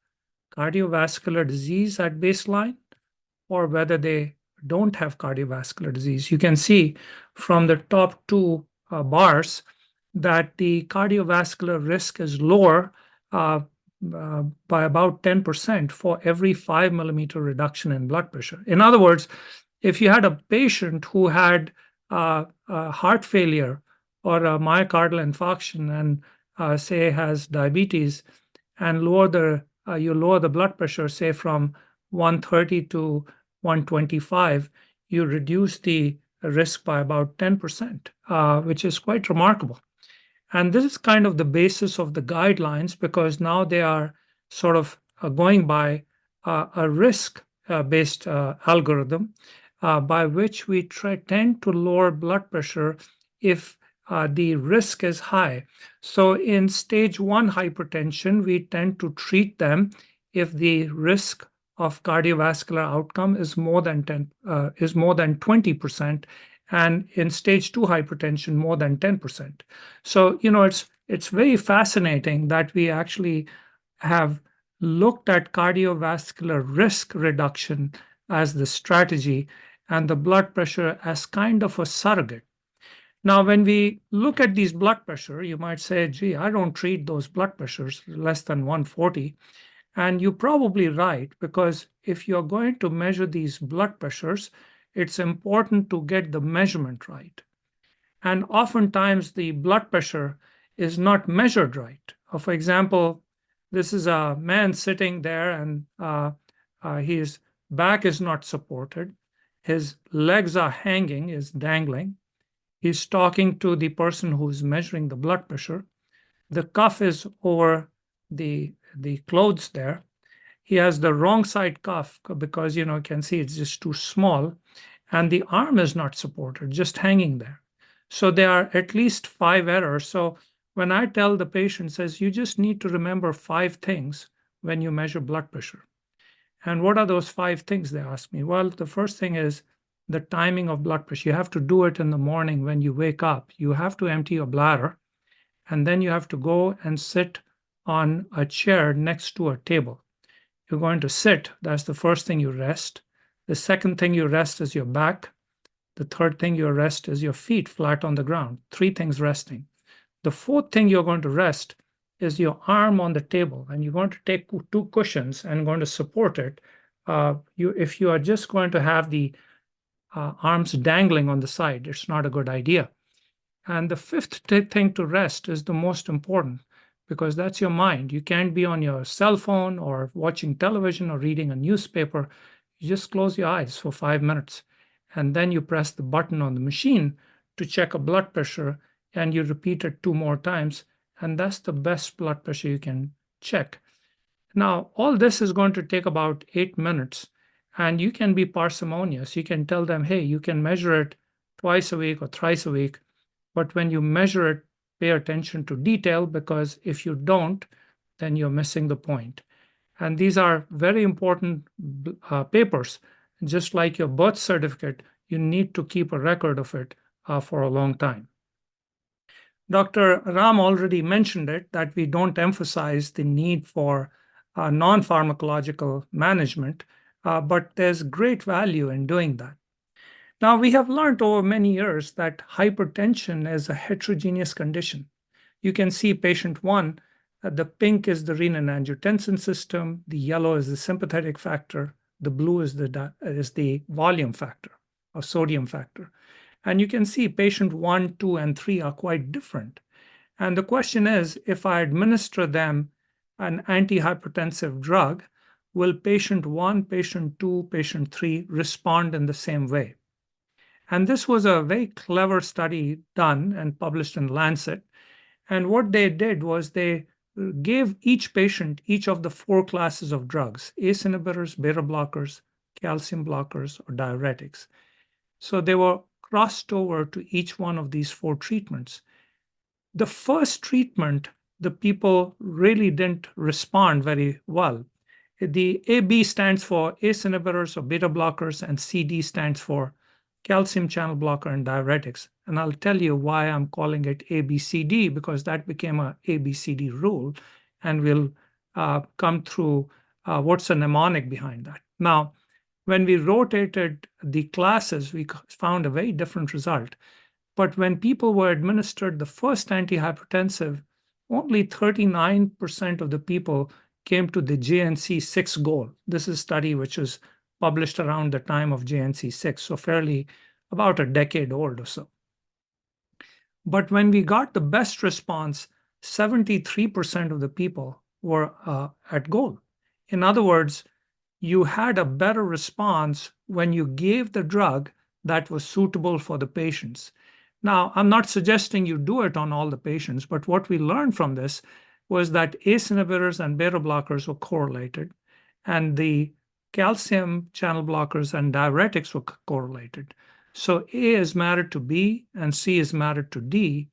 cardiovascular disease at baseline or whether they don't have cardiovascular disease. You can see from the top two bars that the cardiovascular risk is lower by about 10% for every 5 millimeter reduction in blood pressure. In other words, if you had a patient who had heart failure or a myocardial infarction and say has diabetes, and you lower the blood pressure, say from 130 to 125, you reduce the risk by about 10%, which is quite remarkable. And this is kind of the basis of the guidelines, because now they are sort of going by a risk-based algorithm by which we tend to lower blood pressure if the risk is high. So in stage 1 hypertension, we tend to treat them if the risk of cardiovascular outcome is more than 20%, and in stage 2 hypertension more than 10%. So it's very fascinating that we actually have looked at cardiovascular risk reduction as the strategy and the blood pressure as kind of a surrogate. Now, when we look at these blood pressure, you might say, gee, I don't treat those blood pressures less than 140. And you're probably right, because if you're going to measure these blood pressures, it's important to get the measurement right. And oftentimes the blood pressure is not measured right. For example, this is a man sitting there and his back is not supported. His legs are hanging, is dangling. He's talking to the person who's measuring the blood pressure. The cuff is over the clothes there. He has the wrong side cuff because, you can see it's just too small. And the arm is not supported, just hanging there. So there are at least 5 errors. So when I tell the patient, says, you just need to remember 5 things when you measure blood pressure. And what are those 5 things, they ask me? Well, the first thing is the timing of blood pressure. You have to do it in the morning when you wake up. You have to empty your bladder, and then you have to go and sit on a chair next to a table. You're going to sit. That's the first thing you rest. The second thing you rest is your back. The third thing you rest is your feet flat on the ground. 3 things resting. The fourth thing you're going to rest is your arm on the table, and you're going to take 2 cushions and going to support it. If you are just going to have the arms dangling on the side, it's not a good idea. And the 5th thing to rest is the most important, because that's your mind. You can't be on your cell phone or watching television or reading a newspaper. You just close your eyes for 5 minutes, and then you press the button on the machine to check a blood pressure, and you repeat it 2 more times, and that's the best blood pressure you can check. Now, all this is going to take about 8 minutes, and you can be parsimonious. You can tell them, hey, you can measure it twice a week or thrice a week, but when you measure it, pay attention to detail, because if you don't, then you're missing the point. And these are very important papers. Just like your birth certificate, you need to keep a record of it for a long time. Dr. Ram already mentioned it, that we don't emphasize the need for non-pharmacological management, but there's great value in doing that. Now, we have learned over many years that hypertension is a heterogeneous condition. You can see patient 1, the pink is the renin-angiotensin system, the yellow is the sympathetic factor, the blue is the volume factor or sodium factor. And you can see patient 1, 2, and 3 are quite different. And the question is, if I administer them an antihypertensive drug, will patient 1, patient 2, patient 3 respond in the same way? And this was a very clever study done and published in Lancet. And what they did was they gave each patient each of the 4 classes of drugs: ACE inhibitors, beta blockers, calcium blockers, or diuretics. So they were crossed over to each one of these 4 treatments. The first treatment, the people really didn't respond very well. The AB stands for ACE inhibitors or beta blockers, and CD stands for calcium channel blocker and diuretics. And I'll tell you why I'm calling it ABCD, because that became a ABCD rule, and we'll come through what's a mnemonic behind that. Now, when we rotated the classes, we found a very different result. But when people were administered the first antihypertensive, only 39% of the people came to the JNC6 goal. This is a study which was published around the time of JNC6, so fairly about a decade old or so. But when we got the best response, 73% of the people were at goal. In other words, you had a better response when you gave the drug that was suitable for the patients. Now, I'm not suggesting you do it on all the patients, but what we learned from this was that ACE inhibitors and beta blockers were correlated, and the calcium channel blockers and diuretics were correlated. So A is married to B and C is married to D.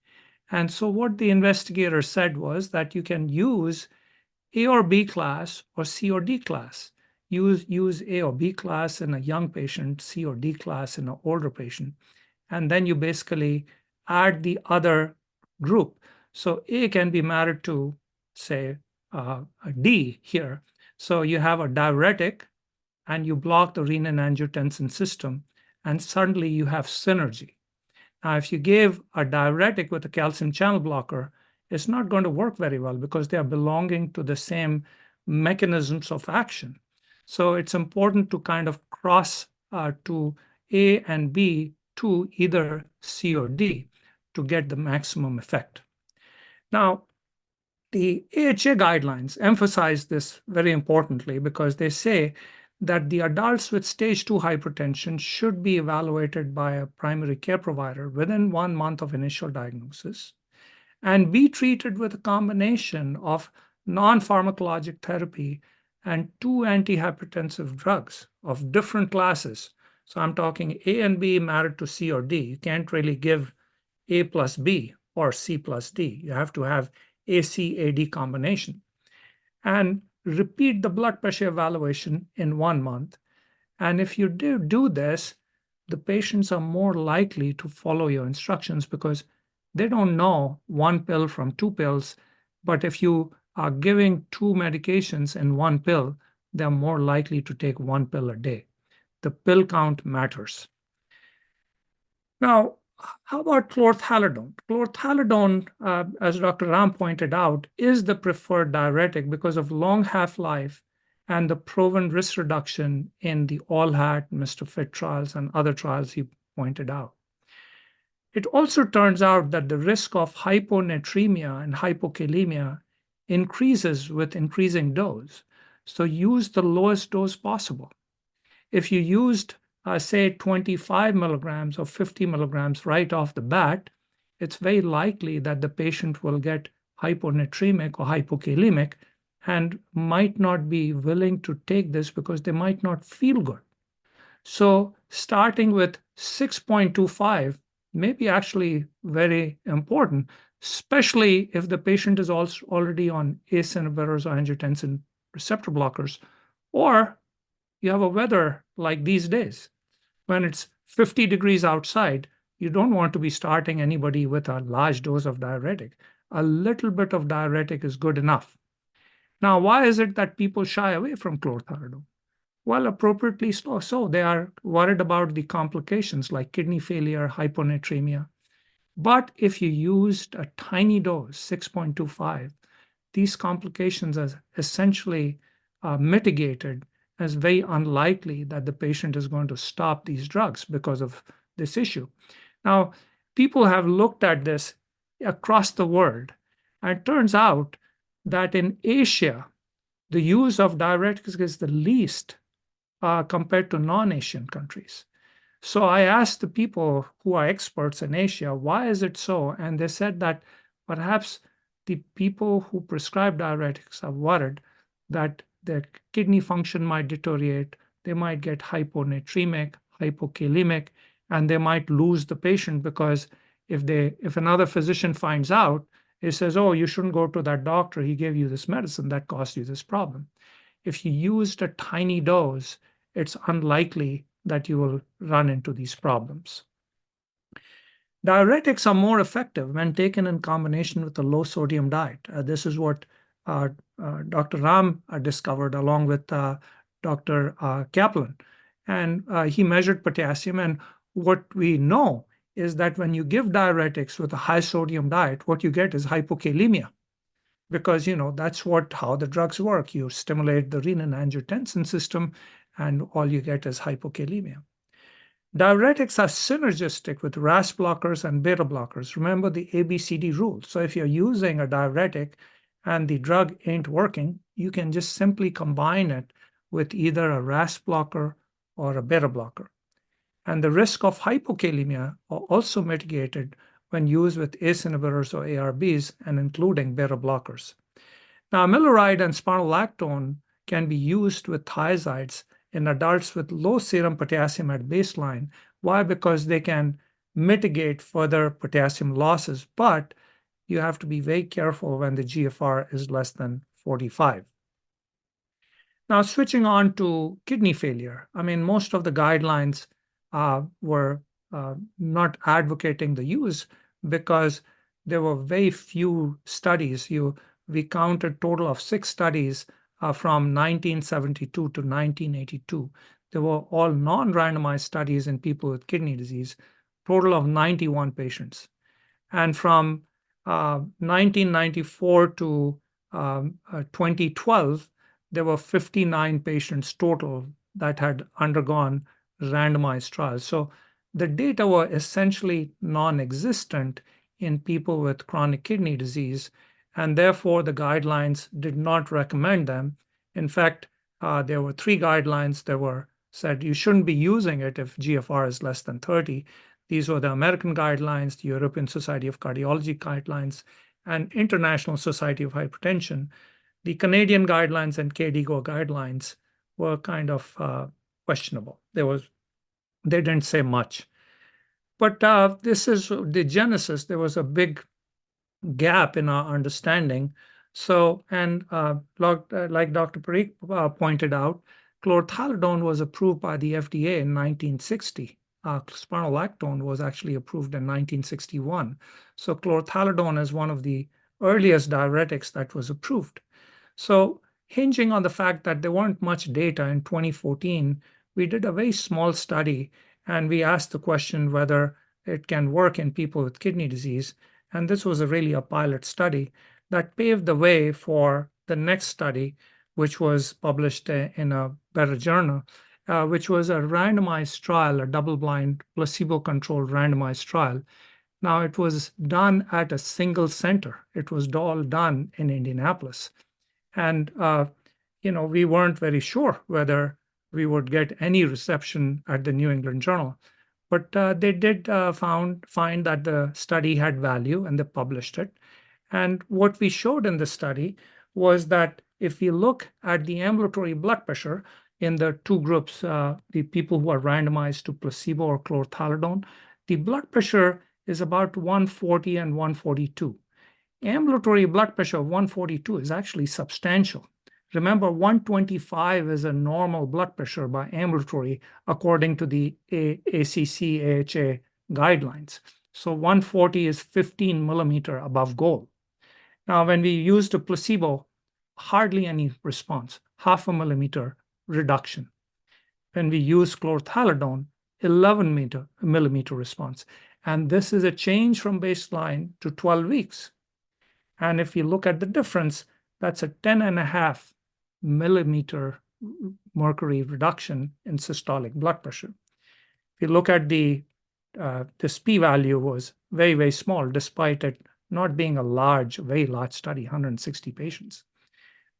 And so what the investigator said was that you can use A or B class or C or D class. Use A or B class in a young patient, C or D class in an older patient. And then you basically add the other group. So A can be married to, say, a D here. So you have a diuretic and you block the renin-angiotensin system, and suddenly you have synergy. Now, if you gave a diuretic with a calcium channel blocker, it's not going to work very well because they are belonging to the same mechanisms of action. So it's important to kind of cross to A and B to either C or D to get the maximum effect. Now, the AHA guidelines emphasize this very importantly because they say that the adults with stage 2 hypertension should be evaluated by a primary care provider within 1 month of initial diagnosis and be treated with a combination of non-pharmacologic therapy and 2 antihypertensive drugs of different classes. So I'm talking A and B married to C or D. You can't really give A plus B or C plus D. You have to have AC-AD combination. And repeat the blood pressure evaluation in 1 month. And if you do this, the patients are more likely to follow your instructions because they don't know 1 pill from 2 pills. But if you are giving 2 medications in 1 pill, they're more likely to take 1 pill a day. The pill count matters. Now, how about chlorthalidone? Chlorthalidone, as Dr. Ram pointed out, is the preferred diuretic because of long half-life and the proven risk reduction in the ALLHAT, Mr. Fit trials, and other trials he pointed out. It also turns out that the risk of hyponatremia and hypokalemia increases with increasing dose. So use the lowest dose possible. If you used, say, 25 milligrams or 50 milligrams right off the bat, it's very likely that the patient will get hyponatremic or hypokalemic and might not be willing to take this because they might not feel good. So starting with 6.25 may be actually very important, especially if the patient is also already on ACE inhibitors or angiotensin receptor blockers, or you have a weather like these days when it's 50 degrees outside, you don't want to be starting anybody with a large dose of diuretic. A little bit of diuretic is good enough. Now, why is it that people shy away from chlorthalidone? Well, appropriately so. They are worried about the complications like kidney failure, hyponatremia. But if you used a tiny dose, 6.25, these complications are essentially mitigated, as very unlikely that the patient is going to stop these drugs because of this issue. Now, people have looked at this across the world, and it turns out that in Asia, the use of diuretics is the least compared to non-Asian countries. So I asked the people who are experts in Asia, why is it so? And they said that perhaps the people who prescribe diuretics are worried that their kidney function might deteriorate, they might get hyponatremic, hypokalemic, and they might lose the patient because if another physician finds out, it says, oh, you shouldn't go to that doctor, he gave you this medicine that caused you this problem. If you used a tiny dose, it's unlikely that you will run into these problems. Diuretics are more effective when taken in combination with a low sodium diet. This is what Dr. Ram discovered along with Dr. Kaplan. And he measured potassium. And what we know is that when you give diuretics with a high sodium diet, what you get is hypokalemia. Because, that's how the drugs work. You stimulate the renin-angiotensin system, and all you get is hypokalemia. Diuretics are synergistic with RAS blockers and beta blockers. Remember the ABCD rule. So if you're using a diuretic and the drug ain't working, you can just simply combine it with either a RAS blocker or a beta blocker. And the risk of hypokalemia are also mitigated when used with ACE inhibitors or ARBs and including beta blockers. Now, amiloride and spironolactone can be used with thiazides in adults with low serum potassium at baseline. Why? Because they can mitigate further potassium losses, but you have to be very careful when the GFR is less than 45. Now, switching on to kidney failure. Most of the guidelines were not advocating the use because there were very few studies. We counted total of 6 studies from 1972 to 1982. They were all non-randomized studies in people with kidney disease, total of 91 patients. And from 1994 to 2012, there were 59 patients total that had undergone randomized trials. So the data were essentially non-existent in people with chronic kidney disease, and therefore the guidelines did not recommend them. In fact, there were 3 guidelines that were said you shouldn't be using it if GFR is less than 30. These were the American guidelines, the European Society of Cardiology guidelines, and International Society of Hypertension. The Canadian guidelines and KDIGO guidelines were kind of questionable. They didn't say much. But this is the genesis. There was a big gap in our understanding. So, and like Dr. Parikh pointed out, chlorthalidone was approved by the FDA in 1960. Spironolactone was actually approved in 1961. So chlorthalidone is one of the earliest diuretics that was approved. So hinging on the fact that there weren't much data in 2014, we did a very small study and we asked the question whether it can work in people with kidney disease. And this was really a pilot study that paved the way for the next study, which was published in a better journal, which was a randomized trial, a double-blind, placebo-controlled randomized trial. Now, it was done at a single center. It was all done in Indianapolis. And, we weren't very sure whether we would get any reception at the New England Journal. But they did find that the study had value and they published it. And what we showed in the study was that if we look at the ambulatory blood pressure in the 2 groups, the people who are randomized to placebo or chlorthalidone, the blood pressure is about 140 and 142. Ambulatory blood pressure of 142 is actually substantial. Remember, 125 is a normal blood pressure by ambulatory according to the ACC AHA guidelines. So 140 is 15 millimeter above goal. Now, when we used a placebo, hardly any response, 0.5 millimeter reduction. When we use chlorthalidone, 11 millimeter response. And this is a change from baseline to 12 weeks. And if you look at the difference, that's a 10.5 millimeter mercury reduction in systolic blood pressure. If you look at this p-value was very, very small, despite it not being a very large study, 160 patients.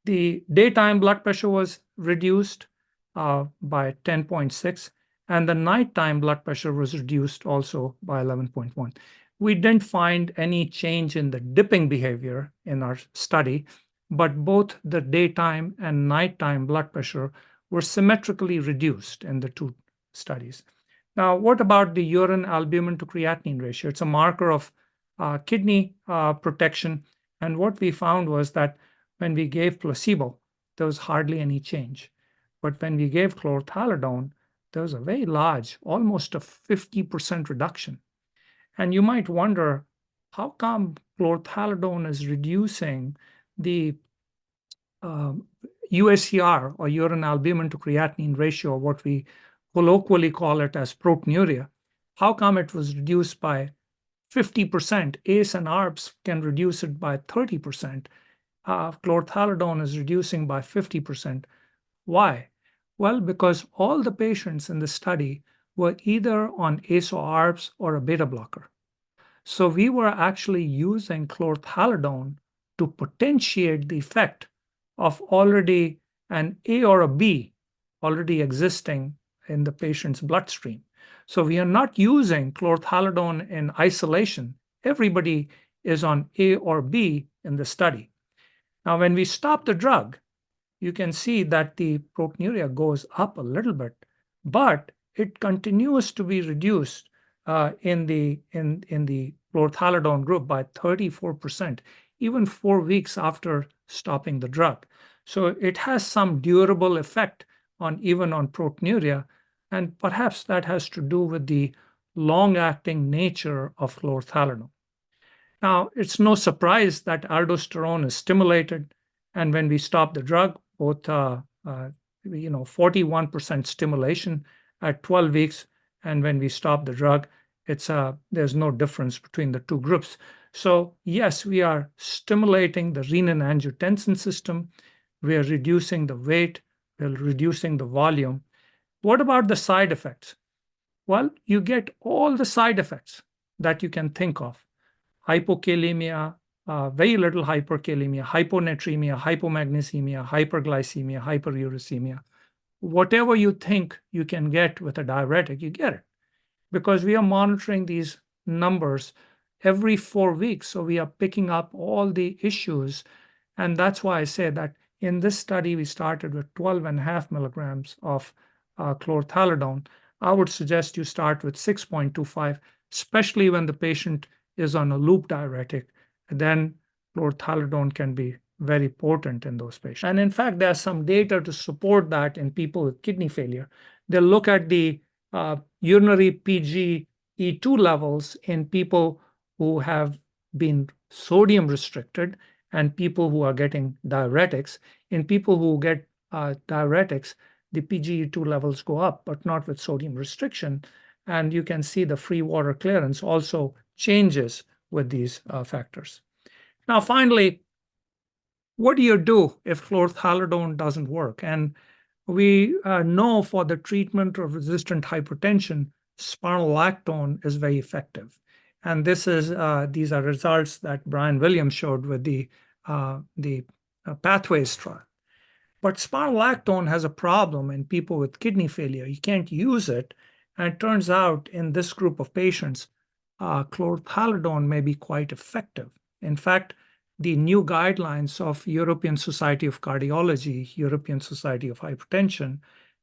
The daytime blood pressure was reduced by 10.6, and the nighttime blood pressure was reduced also by 11.1. We didn't find any change in the dipping behavior in our study, but both the daytime and nighttime blood pressure were symmetrically reduced in the two studies. Now, what about the urine albumin to creatinine ratio? It's a marker of kidney protection. And what we found was that when we gave placebo, there was hardly any change. But when we gave chlorthalidone, there was a very large, almost a 50% reduction. And you might wonder, how come chlorthalidone is reducing the UACR, or urine albumin to creatinine ratio, what we colloquially call it as proteinuria? How come it was reduced by 50%? ACE and ARBs can reduce it by 30%. Chlorthalidone is reducing by 50%. Why? Well, because all the patients in the study were either on ACE or ARBs or a beta blocker. So we were actually using chlorthalidone to potentiate the effect of already an A or a B already existing in the patient's bloodstream. So we are not using chlorthalidone in isolation. Everybody is on A or B in the study. Now, when we stop the drug, you can see that the proteinuria goes up a little bit, but it continues to be reduced in the chlorthalidone group by 34%, even 4 weeks after stopping the drug. So it has some durable effect even on proteinuria, and perhaps that has to do with the long-acting nature of chlorthalidone. Now, it's no surprise that aldosterone is stimulated, and when we stop the drug, both 41% stimulation at 12 weeks, and when we stop the drug, there's no difference between the two groups. So yes, we are stimulating the renin-angiotensin system. We are reducing the weight. We're reducing the volume. What about the side effects? Well, you get all the side effects that you can think of. Hypokalemia, very little hyperkalemia, hyponatremia, hypomagnesemia, hyperglycemia, hyperuricemia. Whatever you think you can get with a diuretic, you get it. Because we are monitoring these numbers every 4 weeks. So we are picking up all the issues. And that's why I say that in this study, we started with 12.5 milligrams of chlorthalidone. I would suggest you start with 6.25, especially when the patient is on a loop diuretic. Then chlorthalidone can be very potent in those patients. And in fact, there's some data to support that in people with kidney failure. They'll look at the urinary PGE2 levels in people who have been sodium restricted and people who are getting diuretics. In people who get diuretics, the PGE2 levels go up, but not with sodium restriction. And you can see the free water clearance also changes with these factors. Now, finally, what do you do if chlorthalidone doesn't work? And we know for the treatment of resistant hypertension, spironolactone is very effective. And these are results that Brian Williams showed with the Pathways trial. But spironolactone has a problem in people with kidney failure. You can't use it. And it turns out in this group of patients, chlorthalidone may be quite effective. In fact, the new guidelines of European Society of Cardiology, European Society of Hypertension,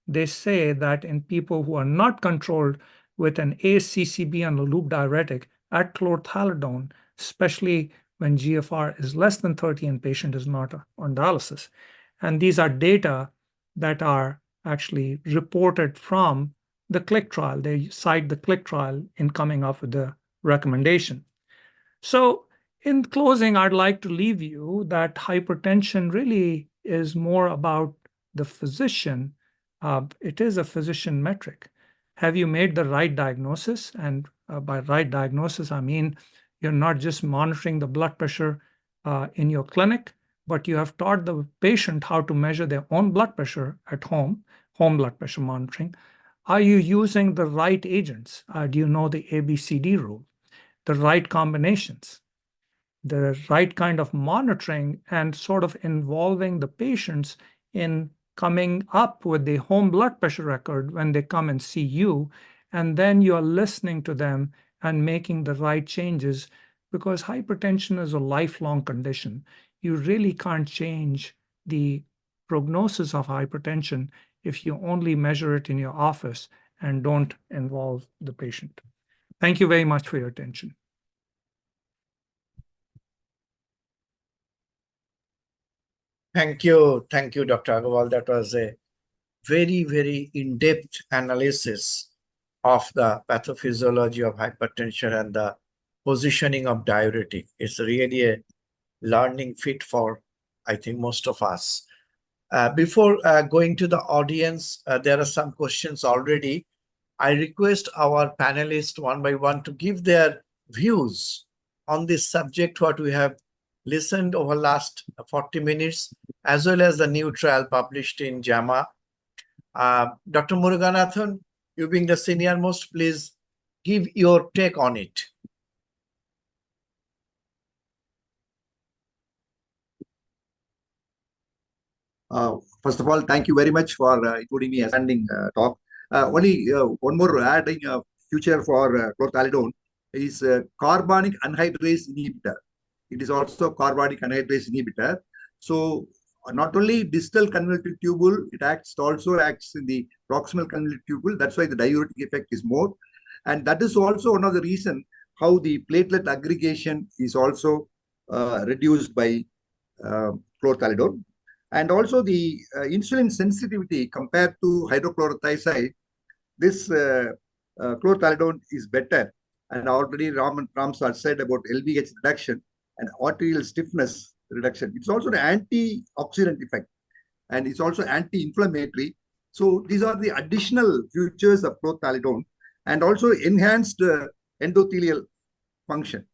they say that in people who are not controlled with an ACCB and a loop diuretic at chlorthalidone, especially when GFR is less than 30 and patient is not on dialysis. And these are data that are actually reported from the CLIC trial. They cite the CLIC trial in coming up with the recommendation. So in closing, I'd like to leave you that hypertension really is more about the physician. It is a physician metric. Have you made the right diagnosis? And by right diagnosis, I mean you're not just monitoring the blood pressure in your clinic, but you have taught the patient how to measure their own blood pressure at home blood pressure monitoring. Are you using the right agents? Do you know the ABCD rule? The right combinations, the right kind of monitoring, and sort of involving the patients in coming up with the home blood pressure record when they come and see you. And then you are listening to them and making the right changes, because hypertension is a lifelong condition. You really can't change the prognosis of hypertension if you only measure it in your office and don't involve the patient. Thank you very much for your attention. Thank you, Dr. Agarwal. That was a very, very in-depth analysis of the pathophysiology of hypertension and the positioning of diuretic. It's really a learning fit for, I think, most of us. Before going to the audience, there are some questions already. I request our panelists one by one to give their views on this subject, what we have listened over last 40 minutes, as well as the new trial published in JAMA. Dr. Muruganathan, you being the senior most, please give your take on it. First of all, thank you very much for including me as standing talk. Only one more adding future for chlorthalidone is carbonic anhydrase inhibitor. It is also carbonic anhydrase inhibitor. So not only distal convoluted tubule, it also acts in the proximal convoluted tubule. That's why the diuretic effect is more. And that is also one of the reasons how the platelet aggregation is also reduced by chlorthalidone. And also the insulin sensitivity compared to hydrochlorothiazide, this chlorthalidone is better. And already Ram sir said about LVH reduction and arterial stiffness reduction. It's also the antioxidant effect, and it's also anti-inflammatory. So these are the additional features of chlorthalidone, and also enhanced endothelial function.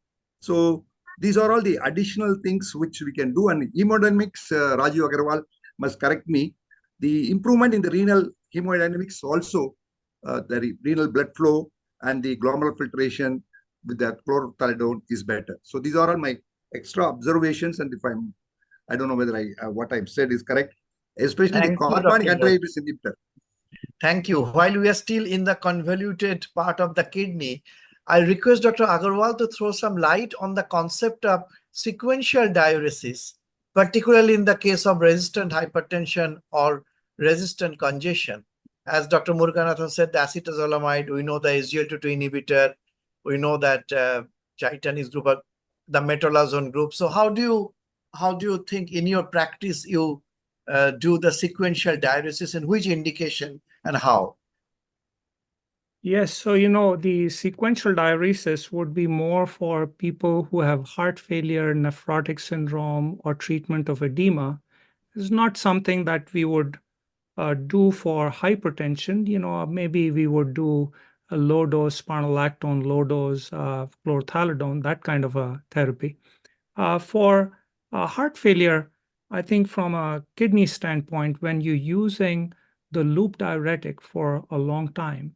So these are all the additional things which we can do. And hemodynamics, Rajiv Agarwal must correct me. The improvement in the renal hemodynamics also, the renal blood flow and the glomerular filtration with the chlorthalidone is better. So these are all my extra observations. And if I don't know whether what I've said is correct, especially the carbonic anhydrase inhibitor. Thank you. While we are still in the convoluted part of the kidney, I request Dr. Agarwal to throw some light on the concept of sequential diuresis, particularly in the case of resistant hypertension or resistant congestion. As Dr. Muruganathan said, the acetazolamide, we know the SGLT2 inhibitor, we know that Chaitany's group, the metolazone group. So how do you think in your practice you do the sequential diuresis, in which indication and how? Yes, so the sequential diuresis would be more for people who have heart failure, nephrotic syndrome, or treatment of edema. It's not something that we would do for hypertension. Maybe we would do a low dose spironolactone, low dose chlorthalidone, that kind of a therapy. For heart failure, I think from a kidney standpoint, when you're using the loop diuretic for a long time,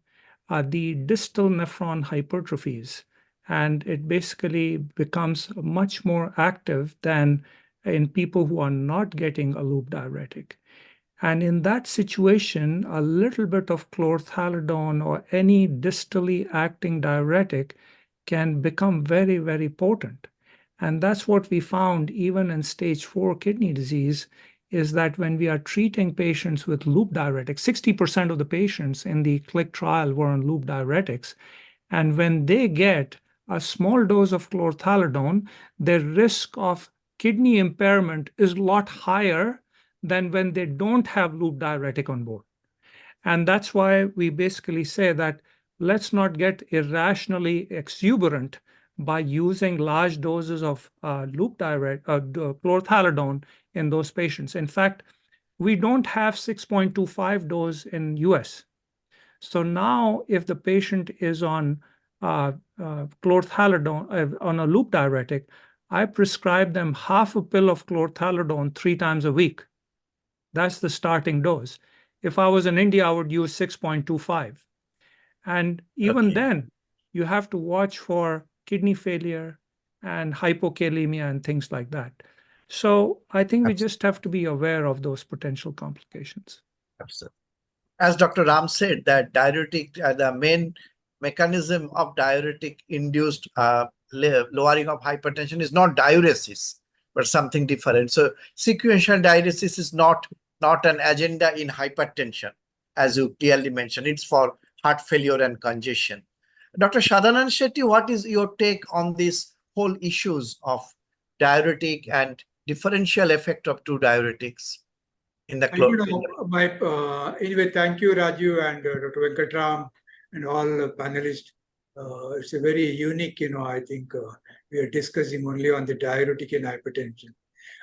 the distal nephron hypertrophies, and it basically becomes much more active than in people who are not getting a loop diuretic. And in that situation, a little bit of chlorthalidone or any distally acting diuretic can become very, very potent. And that's what we found even in stage 4 kidney disease, is that when we are treating patients with loop diuretics, 60% of the patients in the CLIC trial were on loop diuretics. And when they get a small dose of chlorthalidone, their risk of kidney impairment is a lot higher than when they don't have loop diuretic on board. And that's why we basically say that let's not get irrationally exuberant by using large doses of loop diuretic, chlorothalidone in those patients. In fact, we don't have 6.25 dose in US. So now if the patient is on chlorothalidone, on a loop diuretic, I prescribe them half a pill of chlorothalidone 3 times a week. That's the starting dose. If I was in India, I would use 6.25. And even then, you have to watch for kidney failure and hypokalemia and things like that. So I think we just have to be aware of those potential complications. Absolutely. As Dr. Ram said, that diuretic, the main mechanism of diuretic-induced lowering of hypertension is not diuresis, but something different. So sequential diuresis is not an agenda in hypertension, as you clearly mentioned. It's for heart failure and congestion. Dr. Shadanan Shetty, what is your take on these whole issues of diuretic and differential effect of two diuretics in the Anyway, thank you, Raju and Dr. Venkatram and all panelists. It's a very unique, I think we are discussing only on the diuretic and hypertension.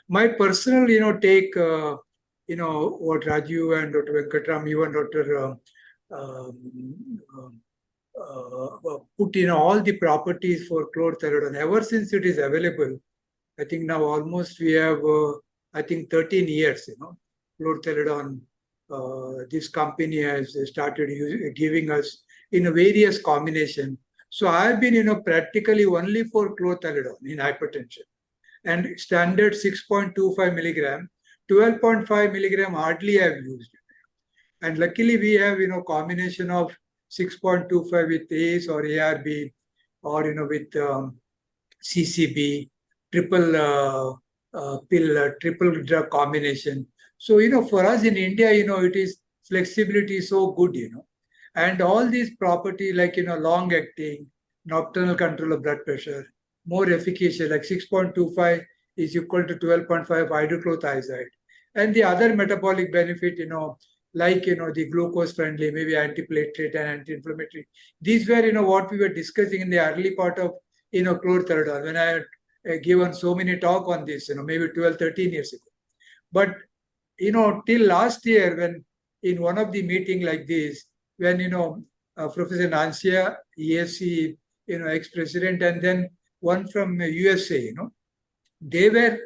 My personal, take, what Raju and Dr. Venkatram, even Dr. Put in all the properties for chlorothalidone. Ever since it is available, I think now almost we have, 13 years, chlorothalidone, this company has started giving us in a various combination. So I've been, practically only for chlorothalidone in hypertension, and standard 6.25 milligram, 12.5 milligram hardly I've used it. And luckily we have, combination of 6.25 with ACE or ARB, or, with CCB, triple pill, triple drug combination. So, for us in India, it is flexibility so good, and all these properties like, long acting, nocturnal control of blood pressure, more efficacious, like 6.25 is equal to 12.5 hydrochlorothiazide. And the other metabolic benefit, like, the glucose friendly, maybe antiplatelet and anti-inflammatory. These were, what we were discussing in the early part of, chlorothalidone, when I had given so many talk on this, maybe 12, 13 years ago. But till last year, when in one of the meeting like this, when, Professor Nancia, ESC, ex-president, and then one from USA, they were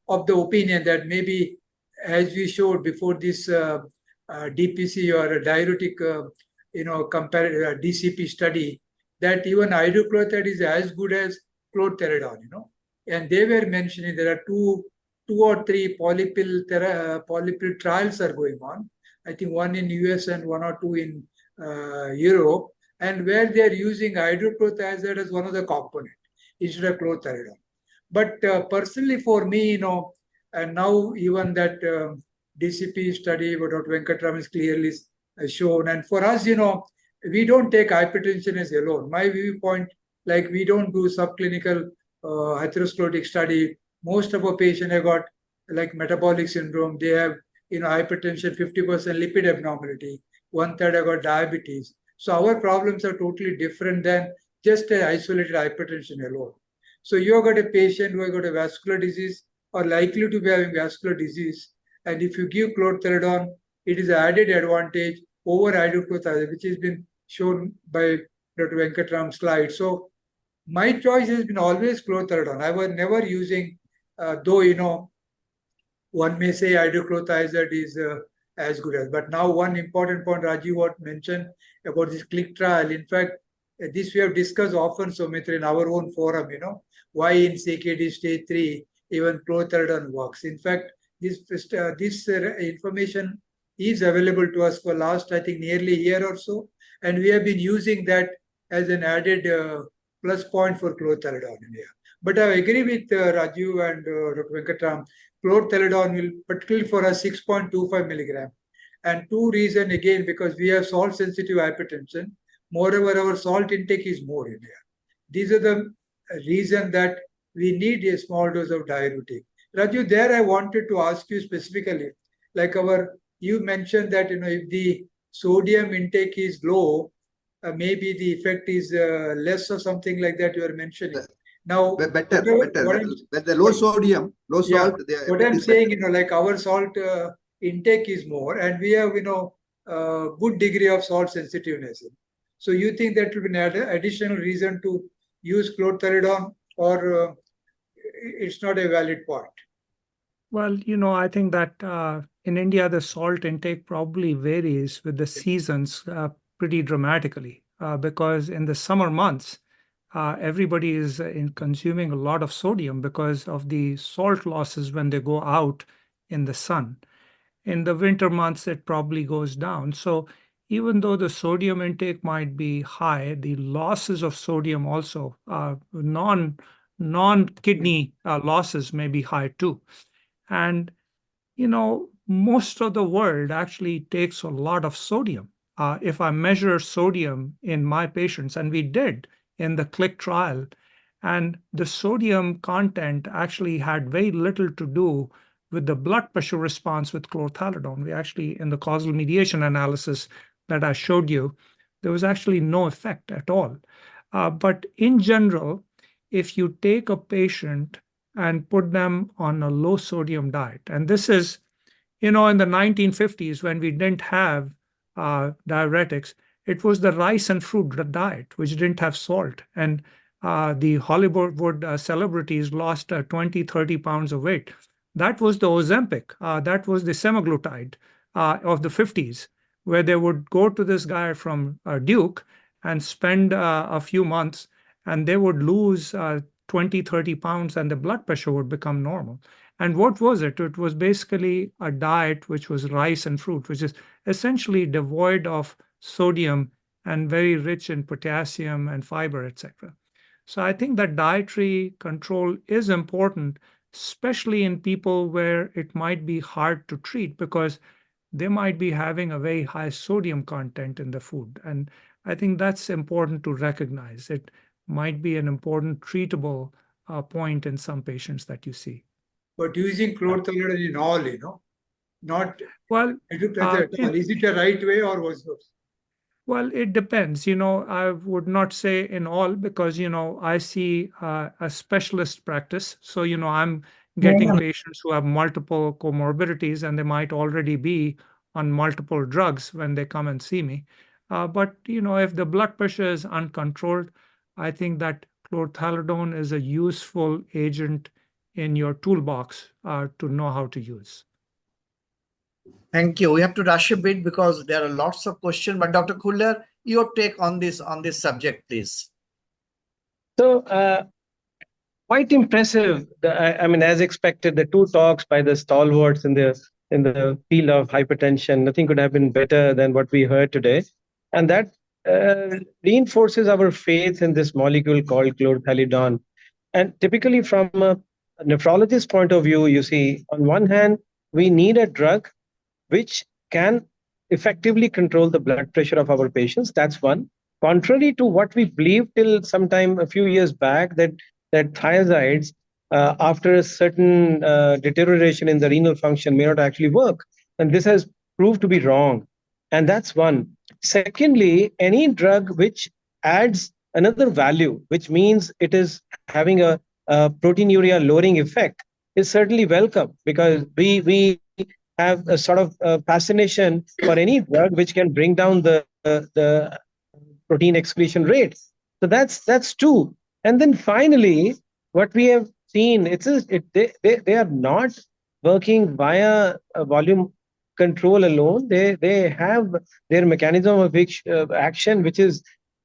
of the opinion that maybe, as we showed before this DPC or a diuretic, DCP study, that even hydrochlorothiazide is as good as chlorothalidone, and they were mentioning there are two or three polypill trials are going on. I think one in US and one or two in Europe, and where they are using hydrochlorothiazide as one of the components instead of chlorothalidone. But personally for me, and now even that DCP study, what Dr. Venkatram is clearly shown, and for us, we don't take hypertension as alone. My viewpoint, like we don't do subclinical atherosclerotic study. Most of our patients have got like metabolic syndrome. They have, hypertension, 50% lipid abnormality. 1/3 have got diabetes. So our problems are totally different than just an isolated hypertension alone. So you have got a patient who has got a vascular disease or likely to be having vascular disease. And if you give chlorothalidone, it is an added advantage over hydrochlorothiazide, which has been shown by Dr. Venkatram's slide. So my choice has been always chlorothalidone. I was never using, though, one may say hydrochlorothiazide is as good as. But now one important point Rajiv mentioned about this CLIC trial. In fact, this we have discussed often, Soumitra, in our own forum, why in CKD stage 3, even chlorothalidone works. In fact, this information is available to us for last, I think, nearly a year or so. And we have been using that as an added plus point for chlorothalidone in here. But I agree with Rajiv and Dr. Venkatram. Chlorothalidone will, particularly for us, 6.25 milligram. And two reasons, again, because we have salt-sensitive hypertension. Moreover, our salt intake is more in here. These are the reasons that we need a small dose of diuretic. Raju, there I wanted to ask you specifically, like you mentioned that, if the sodium intake is low, maybe the effect is less or something like that you are mentioning. Now, better. I'm- When the low sodium, low yeah, salt, the what effect I'm is saying, better. like our salt intake is more, and we have, good degree of salt sensitiveness. So you think that will be an additional reason to use chlorthalidone, or it's not a valid point? Well, I think that in India, the salt intake probably varies with the seasons pretty dramatically because in the summer months, everybody is consuming a lot of sodium because of the salt losses when they go out in the sun. In the winter months, it probably goes down. So even though the sodium intake might be high, the losses of sodium also, non-kidney losses may be high too. And most of the world actually takes a lot of sodium. If I measure sodium in my patients, and we did in the CLIck trial, and the sodium content actually had very little to do with the blood pressure response with chlorthalidone. We actually, in the causal mediation analysis that I showed you, there was actually no effect at all. But in general, if you take a patient and put them on a low sodium diet, and this is, in the 1950s when we didn't have diuretics, it was the rice and fruit diet, which didn't have salt. And the Hollywood celebrities lost 20, 30 pounds of weight. That was the Ozempic. That was the semaglutide of the 50s, where they would go to this guy from Duke and spend a few months, and they would lose 20, 30 pounds, and the blood pressure would become normal. And what was it? It was basically a diet which was rice and fruit, which is essentially devoid of sodium and very rich in potassium and fiber, etc. So I think that dietary control is important, especially in people where it might be hard to treat because they might be having a very high sodium content in the food. And I think that's important to recognize. It might be an important treatable point in some patients that you see. But using chlorthalidone in all, not Well, hydrochloride at all. Is it a right way or was it? Well, it depends. I would not say in all because, I see a specialist practice. So, I'm getting patients who have multiple comorbidities and they might already be on multiple drugs when they come and see me. But, if the blood pressure is uncontrolled, I think that chlorthalidone is a useful agent in your toolbox to know how to use. Thank you. We have to rush a bit because there are lots of questions. But Dr. Kuller, your take on this subject, please. So, quite impressive. I mean, as expected, the two talks by the stalwarts in the field of hypertension. Nothing could have been better than what we heard today, and that reinforces our faith in this molecule called chlorthalidone. And typically, from a nephrologist point of view, you see, on one hand, we need a drug which can effectively control the blood pressure of our patients. That's one. Contrary to what we believed till sometime a few years back, that thiazides, after a certain deterioration in the renal function, may not actually work. And this has proved to be wrong. And that's one. Secondly, any drug which adds another value, which means it is having a proteinuria lowering effect, is certainly welcome, because we have a sort of fascination for any drug which can bring down the protein excretion rate. So that's two. And then finally, what we have seen, they are not working via a volume control alone. They have their mechanism of action, which is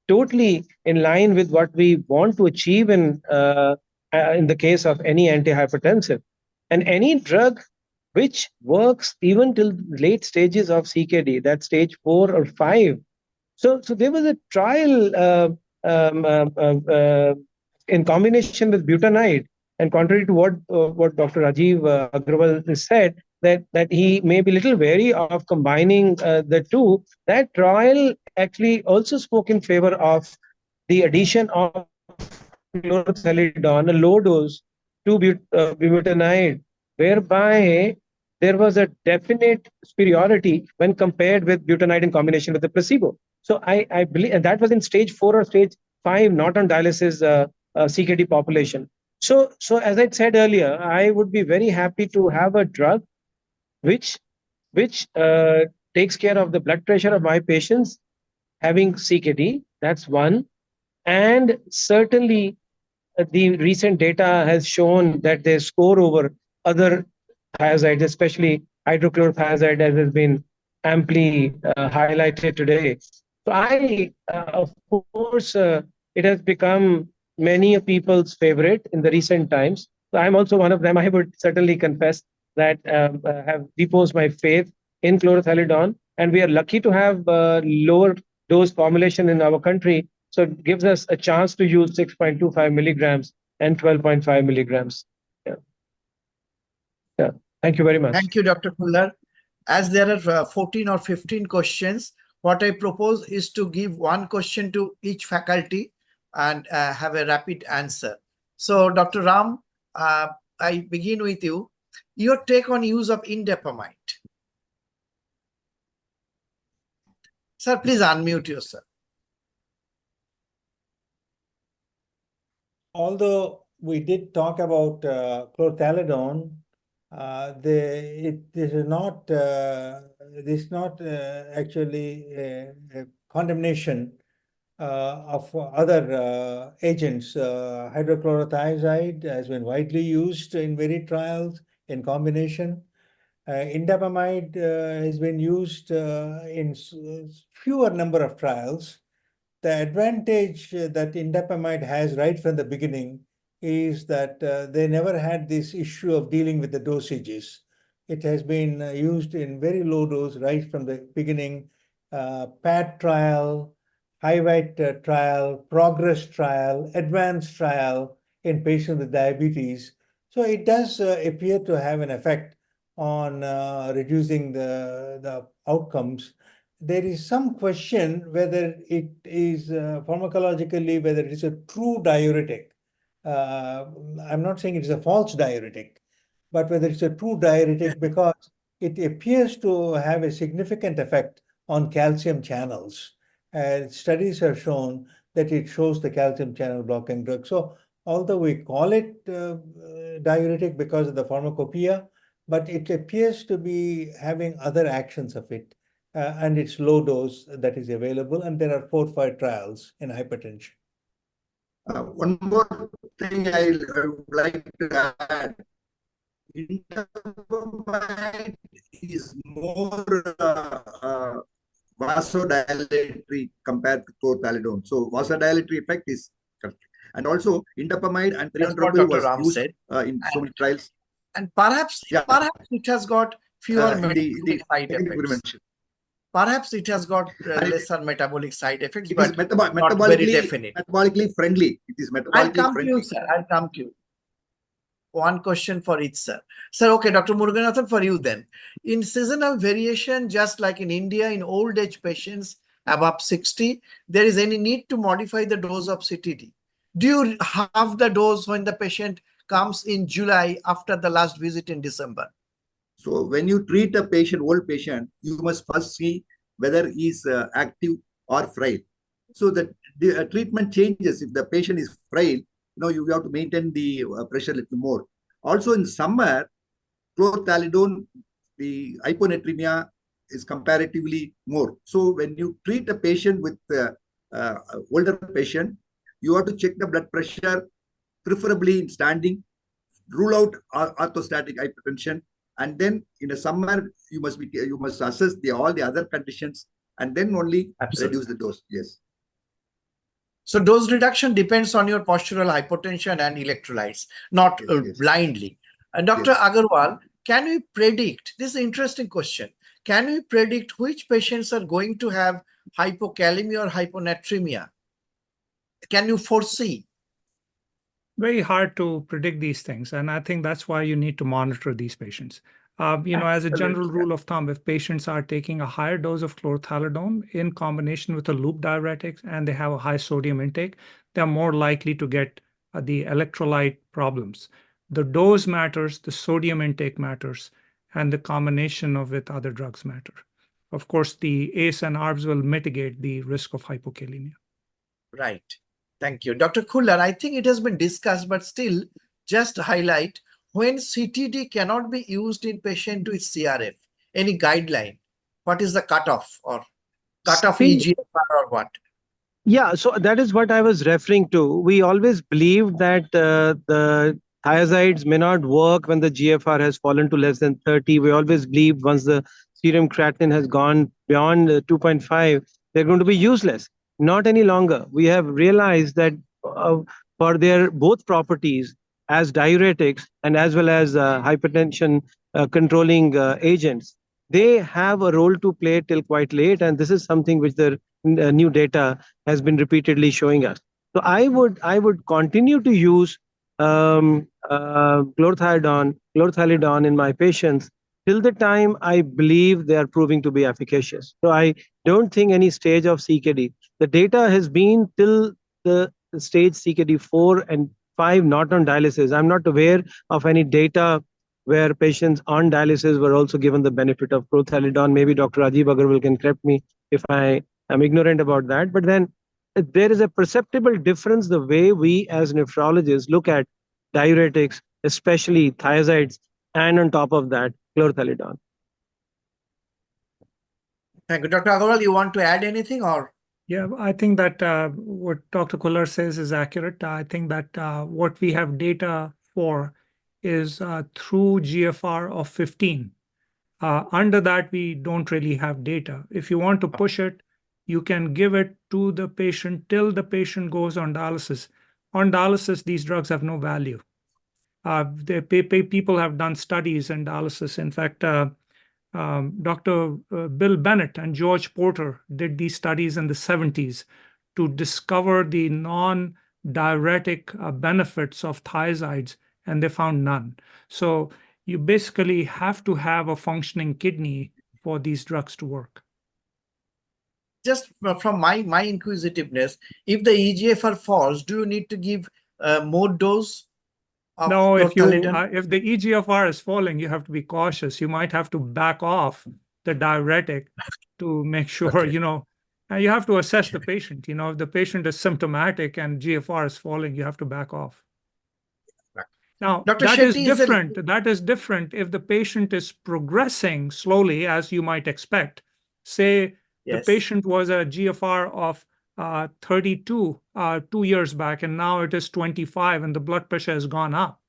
totally in line with what we want to achieve in the case of any antihypertensive. And any drug which works even till late stages of CKD, that stage 4 or 5. So there was a trial in combination with butanide, and contrary to what Dr. Rajiv Agarwal said, that he may be a little wary of combining the two. That trial actually also spoke in favor of the addition of chlorthalidone, a low dose, to butanide, whereby there was a definite superiority when compared with butanide in combination with the placebo. So I believe, and that was in stage 4 or stage 5, not on dialysis CKD population. So as I said earlier, I would be very happy to have a drug which takes care of the blood pressure of my patients having CKD. That's one. And certainly the recent data has shown that they score over other thiazides, especially hydrochlorothiazide, as has been amply highlighted today. So of course, it has become many of people's favorite in the recent times. So I'm also one of them. I would certainly confess that have reposed my faith in chlorothalidone, and we are lucky to have lower dose formulation in our country. So it gives us a chance to use 6.25 milligrams and 12.5 milligrams. Yeah. Thank you very much. Thank you, Dr. Kullar. As there are 14 or 15 questions, what I propose is to give one question to each faculty and have a rapid answer. So, Dr. Ram, I begin with you. Your take on use of indapamide. Sir, please unmute yourself. Although we did talk about chlorothalidone, this is not actually a condemnation of other agents. Hydrochlorothiazide has been widely used in varied trials in combination. Indapamide has been used in fewer number of trials. The advantage that indapamide has right from the beginning is that they never had this issue of dealing with the dosages. It has been used in very low dose right from the beginning. PAD trial, HIVITE trial, progress trial, advanced trial in patients with diabetes. So it does appear to have an effect on reducing the outcomes. There is some question whether it is pharmacologically, whether it is a true diuretic. I'm not saying it is a false diuretic, but whether it's a true diuretic because it appears to have a significant effect on calcium channels. Studies have shown that it shows the calcium channel blocking drug. So although we call it diuretic because of the pharmacopoeia, but it appears to be having other actions of it. And it's low dose that is available, and there are 4 or 5 trials in hypertension. One more thing I would like to add. Indapamide is more vasodilatory compared to chlorothalidone. So vasodilatory effect is correct. And also indapamide and trilantronil was Ram used said. in so many trials. And perhaps it has got fewer metabolic side effects. Perhaps it has got lesser metabolic side effects, but not very definite. Metabolically friendly. It is metabolically friendly. To you, sir. I'll come to you. One question for each, sir. Sir, okay, Dr. Muruganathan, for you then. In seasonal variation, just like in India, in old age patients above 60, there is any need to modify the dose of CTD? Do you have the dose when the patient comes in July after the last visit in December? So when you treat a patient, old patient, you must first see whether he is active or frail. So that the treatment changes. If the patient is frail, you have to maintain the pressure a little more. Also in summer, chlorothalidone, the hyponatremia is comparatively more. So when you treat a patient with older patient, you have to check the blood pressure, preferably in standing, rule out orthostatic hypertension, and then in the summer you must assess all the other conditions and then only reduce the dose. Yes. So dose reduction depends on your postural hypotension and electrolytes, not blindly. And Dr. Agarwal, can we predict, this is an interesting question, can we predict which patients are going to have hypokalemia or hyponatremia? Can you foresee? Very hard to predict these things. And I think that's why you need to monitor these patients. As a general rule of thumb, if patients are taking a higher dose of chlorothalidone in combination with a loop diuretic and they have a high sodium intake, they're more likely to get the electrolyte problems. The dose matters, the sodium intake matters, and the combination of with other drugs matter. Of course, the ACE and ARBs will mitigate the risk of hypokalemia. Right. Thank you. Dr. Kullar, I think it has been discussed, but still just highlight when CTD cannot be used in patient with CRF, any guideline? What is the cutoff or cutoff EGFR or what? Yeah, so that is what I was referring to. We always believe that the thiazides may not work when the GFR has fallen to less than 30. We always believe once the serum creatinine has gone beyond 2.5, they're going to be useless. Not any longer. We have realized that for their both properties as diuretics and as well as hypertension controlling agents, they have a role to play till quite late. And this is something which the new data has been repeatedly showing us. So I would continue to use chlorthalidone in my patients till the time I believe they are proving to be efficacious. So I don't think any stage of CKD. The data has been till the stage CKD 4 and 5 not on dialysis. I'm not aware of any data where patients on dialysis were also given the benefit of chlorthalidone. Maybe Dr. Rajiv Agarwal can correct me if I am ignorant about that. But then there is a perceptible difference the way we as nephrologists look at diuretics, especially thiazides, and on top of that, chlorthalidone. Thank you. Dr. Agarwal, you want to add anything or? Yeah, I think that what Dr. Kullar says is accurate. I think that what we have data for is through GFR of 15. Under that, we don't really have data. If you want to push it, you can give it to the patient till the patient goes on dialysis. On dialysis, these drugs have no value. People have done studies in dialysis. In fact, Dr. Bill Bennett and George Porter did these studies in the 70s to discover the non-diuretic benefits of thiazides, and they found none. So you basically have to have a functioning kidney for these drugs to work. Just from my inquisitiveness, if the EGFR falls, do you need to give more dose? No, if the EGFR is falling, you have to be cautious. You might have to back off the diuretic to make sure, Okay. you have to assess the patient. If the patient is symptomatic and GFR is falling, you have to back off. Now, Dr. that is Shetty different. That is different if the patient is progressing slowly, as you might expect. Say the patient was a GFR of 32 2 years back, and now it is 25, and the blood pressure has gone up.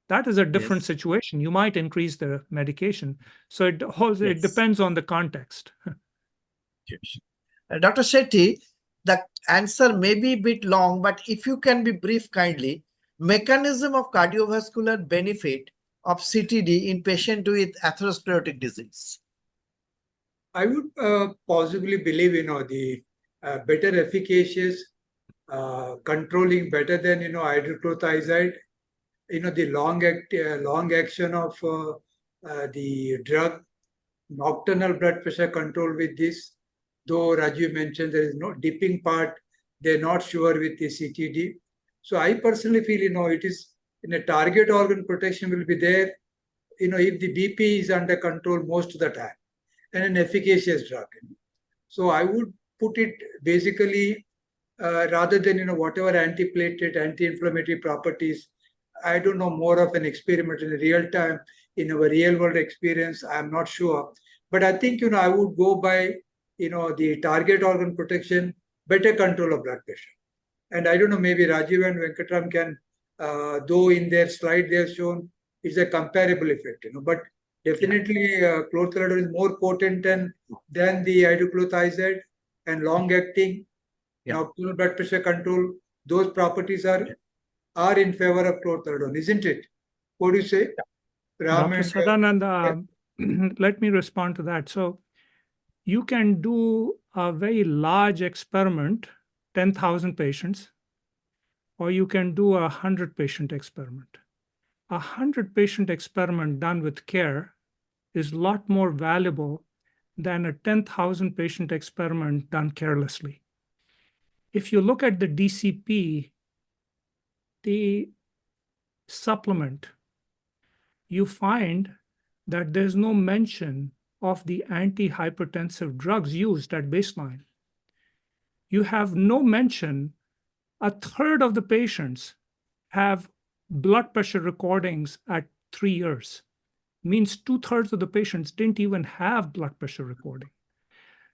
That is a different situation. You might increase the medication. So it depends on the context. Dr. Shetty, the answer may be a bit long, but if you can be brief kindly, mechanism of cardiovascular benefit of CTD in patient with atherosclerotic disease. I would possibly believe, the better efficacious, controlling better than, hydrochlorothiazide, the long action of the drug, nocturnal blood pressure control with this. Though Rajiv mentioned there is no dipping part, they're not sure with the CTD. So I personally feel, it is in a target organ protection will be there, if the BP is under control most of the time, and an efficacious drug. So I would put it basically rather than whatever antiplatelet, anti-inflammatory properties. I don't know, more of an experiment in real time, in our real world experience. I'm not sure, but I think I would go by the target organ protection, better control of blood pressure. And I don't know, maybe Rajiv and Venkatram can, though in their slide they have shown it's a comparable effect, but definitely chlorthalidone is more potent than the hydrochlorothiazide, and long acting, nocturnal blood pressure control. Those properties are in favor of chlorthalidone, isn't it? What do you say, Ram? Dr. Sadanand, let me respond to that. So you can do a very large experiment, 10,000 patients, or you can do a 100-patient experiment. A 100-patient experiment done with care is a lot more valuable than a 10,000-patient experiment done carelessly. If you look at the DCP, the supplement, you find that there's no mention of the antihypertensive drugs used at baseline. You have no mention. A third of the patients have blood pressure recordings at 3 years. Means 2/3 of the patients didn't even have blood pressure recording.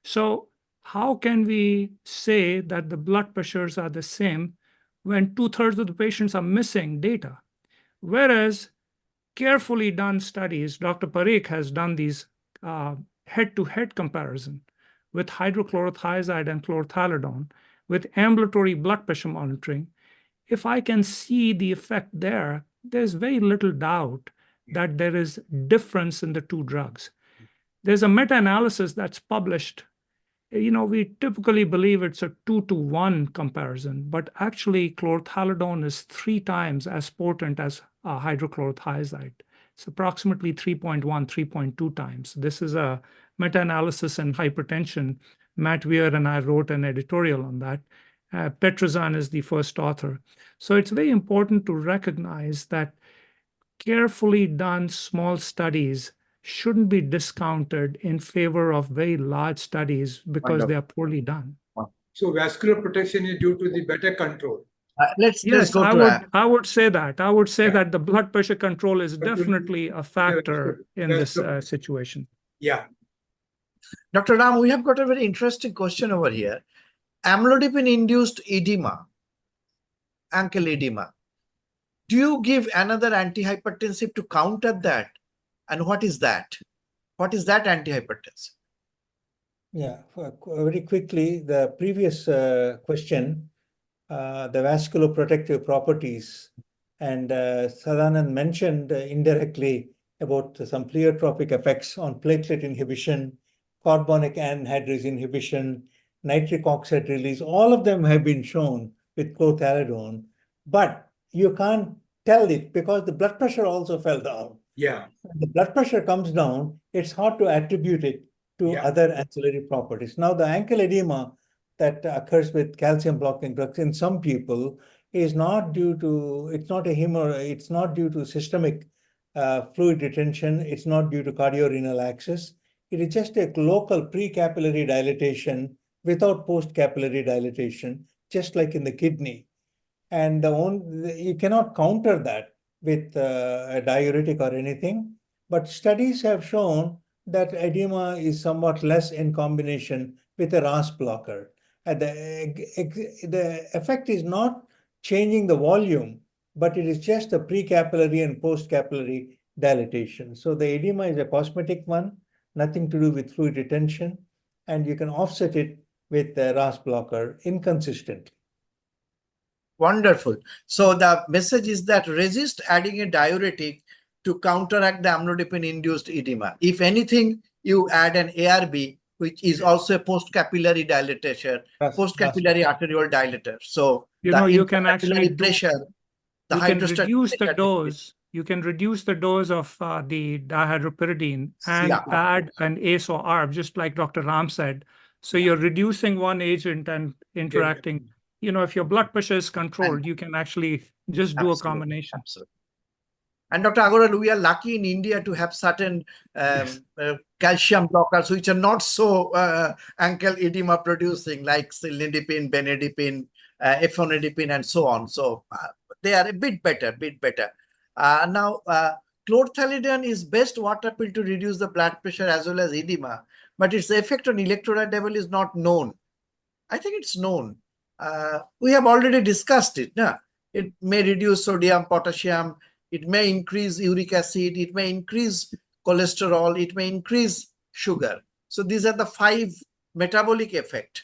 So how can we say that the blood pressures are the same when 2/3 of the patients are missing data? Whereas carefully done studies, Dr. Parikh has done these head-to-head comparison with hydrochlorothiazide and chlorthalidone with ambulatory blood pressure monitoring. If I can see the effect there, there's very little doubt that there is difference in the two drugs. There's a meta-analysis that's published. We typically believe it's a 2-to-1 comparison, but actually chlorthalidone is 3 times as potent as hydrochlorothiazide. It's approximately 3.1, 3.2 times. This is a meta-analysis in hypertension. Matt Weir and I wrote an editorial on that. Petrozan is the first author. So it's very important to recognize that carefully done small studies shouldn't be discounted in favor of very large studies because they are poorly done. So vascular protection is due to the better control. Let's Yes, go I to would say that. I would say Yeah. that the blood pressure control is But definitely a factor in this situation. Yeah. Dr. Ram. We have got a very interesting question over here. Amlodipine-induced edema, ankle edema. Do you give another antihypertensive to counter that? And what is that? What is that antihypertensive? Yeah, very quickly, the previous question, the vasculoprotective properties, and Sadanand mentioned indirectly about some pleiotropic effects on platelet inhibition, carbonic anhydrase inhibition, nitric oxide release. All of them have been shown with chlorthalidone, but you can't tell it because the blood pressure also fell down. Yeah. When the blood pressure comes down, it's hard to attribute it to other ancillary properties. Now, the ankle edema that occurs with calcium blocking drugs in some people is not due to, it's not due to systemic fluid retention. It's not due to cardiorenal axis. It is just a local pre-capillary dilatation without post-capillary dilatation, just like in the kidney. And you cannot counter that with a diuretic or anything. But studies have shown that edema is somewhat less in combination with a RAS blocker. And the effect is not changing the volume, but it is just a pre-capillary and post-capillary dilatation. So the edema is a cosmetic one, nothing to do with fluid retention, and you can offset it with a RAS blocker inconsistently. Wonderful. So the message is that resist adding a diuretic to counteract the amlodipine-induced edema. If anything, you add an ARB, which is also a post-capillary dilatation, post-capillary arterial dilator. So you can actually pressure, you can reduce the dose. You can reduce the dose of the dihydropyridine and add an ACE or ARB, just like Dr. Ram said. So you're reducing one agent and interacting. If your blood pressure is controlled, you can actually just do a combination. Absolutely. And Dr. Agarwal, we are lucky in India to have certain calcium blockers which are not so ankle edema producing, like cilnidipine, benedipine, ephonidipine, and so on. So they are a bit better. Now, chlorthalidone is best water pill to reduce the blood pressure as well as edema, but its effect on electrolyte level is not known. I think it's known. We have already discussed it. No? It may reduce sodium, potassium. It may increase uric acid. It may increase cholesterol. It may increase sugar. So these are the 5 metabolic effects: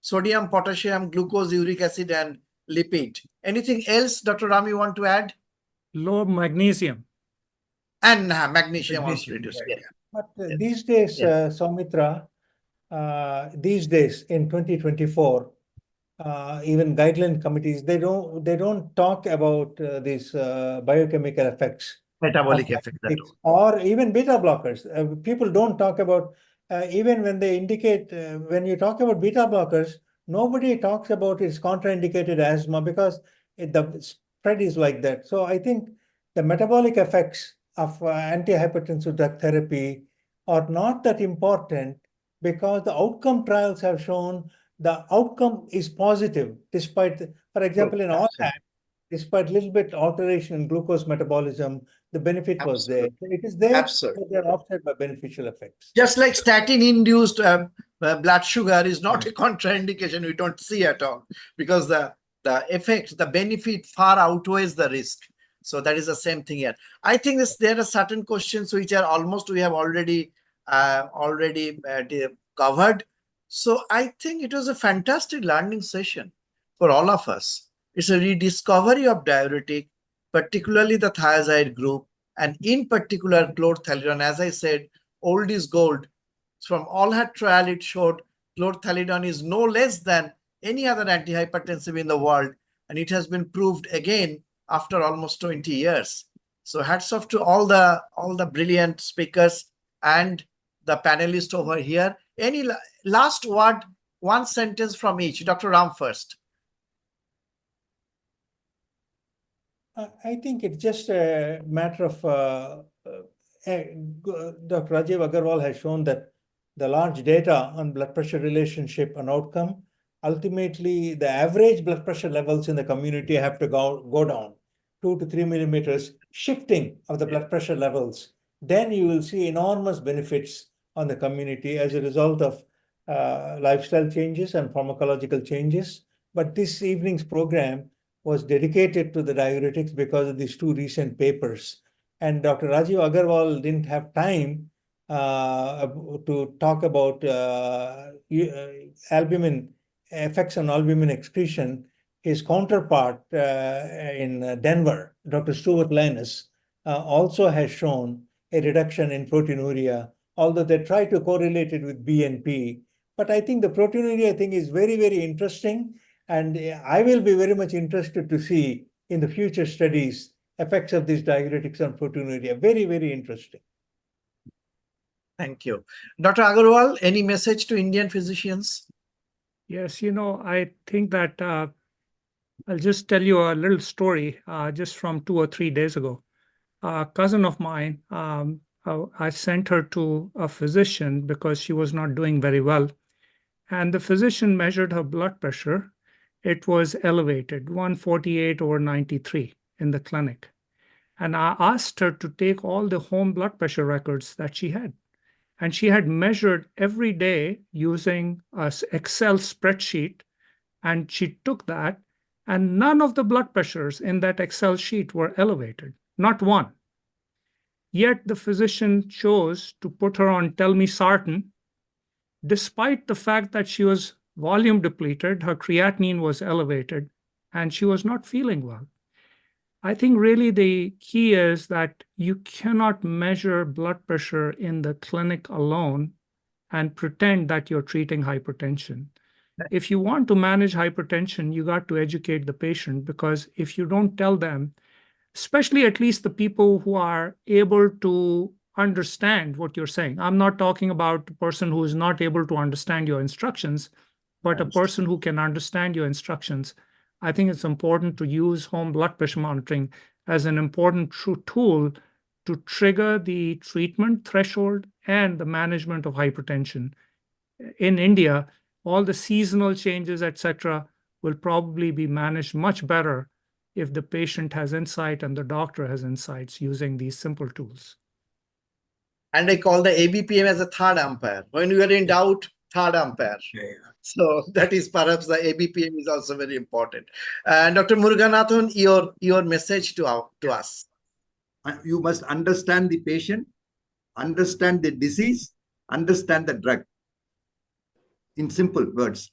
sodium, potassium, glucose, uric acid, and lipid. Anything else, Dr. Ram, you want to add? Low magnesium. And magnesium also reduced. Right. But these days, Soumitra, these days in 2024, even guideline committees, they don't talk about these biochemical effects, Metabolic effects, or even beta blockers. People don't talk about, even when they indicate, when you talk about beta blockers, nobody talks about its contraindicated asthma because the spread is like that. So I think the metabolic effects of antihypertensive drug therapy are not that important because the outcome trials have shown the outcome is positive despite, for example, in all that, despite little bit alteration in glucose metabolism, the benefit was there. Absolutely. It is there, Absolutely. but they're offset by beneficial effects. Just like statin-induced blood sugar is not a contraindication, we don't see at all, because the effect, the benefit far outweighs the risk. So that is the same thing here. I think there are certain questions which are almost we have already covered. So I think it was a fantastic learning session for all of us. It's a rediscovery of diuretic, particularly the thiazide group, and in particular chlorthalidone. As I said, old is gold. From all her trial, it showed chlorthalidone is no less than any other antihypertensive in the world, and it has been proved again after almost 20 years. So hats off to all the brilliant speakers and the panelists over here. Any last word, one sentence from each? Dr. Ram first. I think it's just a matter of Dr. Rajiv Agarwal has shown that the large data on blood pressure relationship and outcome, ultimately the average blood pressure levels in the community have to go down 2 to 3 millimeters, shifting of the blood pressure levels. Then you will see enormous benefits on the community as a result of lifestyle changes and pharmacological changes. But this evening's program was dedicated to the diuretics because of these two recent papers. And Dr. Rajiv Agarwal didn't have time to talk about albumin effects on albumin excretion. His counterpart in Denver, Dr. Stuart Linus, also has shown a reduction in proteinuria, although they try to correlate it with BNP. But I think the proteinuria thing is very, very interesting. And I will be very much interested to see in the future studies effects of these diuretics on proteinuria. Very, very interesting. Thank you. Dr. Agarwal, any message to Indian physicians? Yes, I think that I'll just tell you a little story just from 2 or 3 days ago. A cousin of mine, I sent her to a physician because she was not doing very well. And the physician measured her blood pressure. It was elevated, 148/93 in the clinic. And I asked her to take all the home blood pressure records that she had. And she had measured every day using an Excel spreadsheet. And she took that, and none of the blood pressures in that Excel sheet were elevated, not one. Yet the physician chose to put her on telmisartan, despite the fact that she was volume depleted, her creatinine was elevated, and she was not feeling well. I think really the key is that you cannot measure blood pressure in the clinic alone and pretend that you're treating hypertension. If you want to manage hypertension, you got to educate the patient, because if you don't tell them, especially at least the people who are able to understand what you're saying. I'm not talking about a person who is not able to understand your instructions, but a person who can understand your instructions. I think it's important to use home blood pressure monitoring as an important tool to trigger the treatment threshold and the management of hypertension. In India, all the seasonal changes, etc., will probably be managed much better if the patient has insight and the doctor has insights using these simple tools. And I call the ABPM as a third umpire. When you are in doubt, third umpire. Yeah. So that is perhaps the ABPM is also very important. Dr. Muruganathan, your message to us. You must understand the patient, understand the disease, understand the drug. In simple words,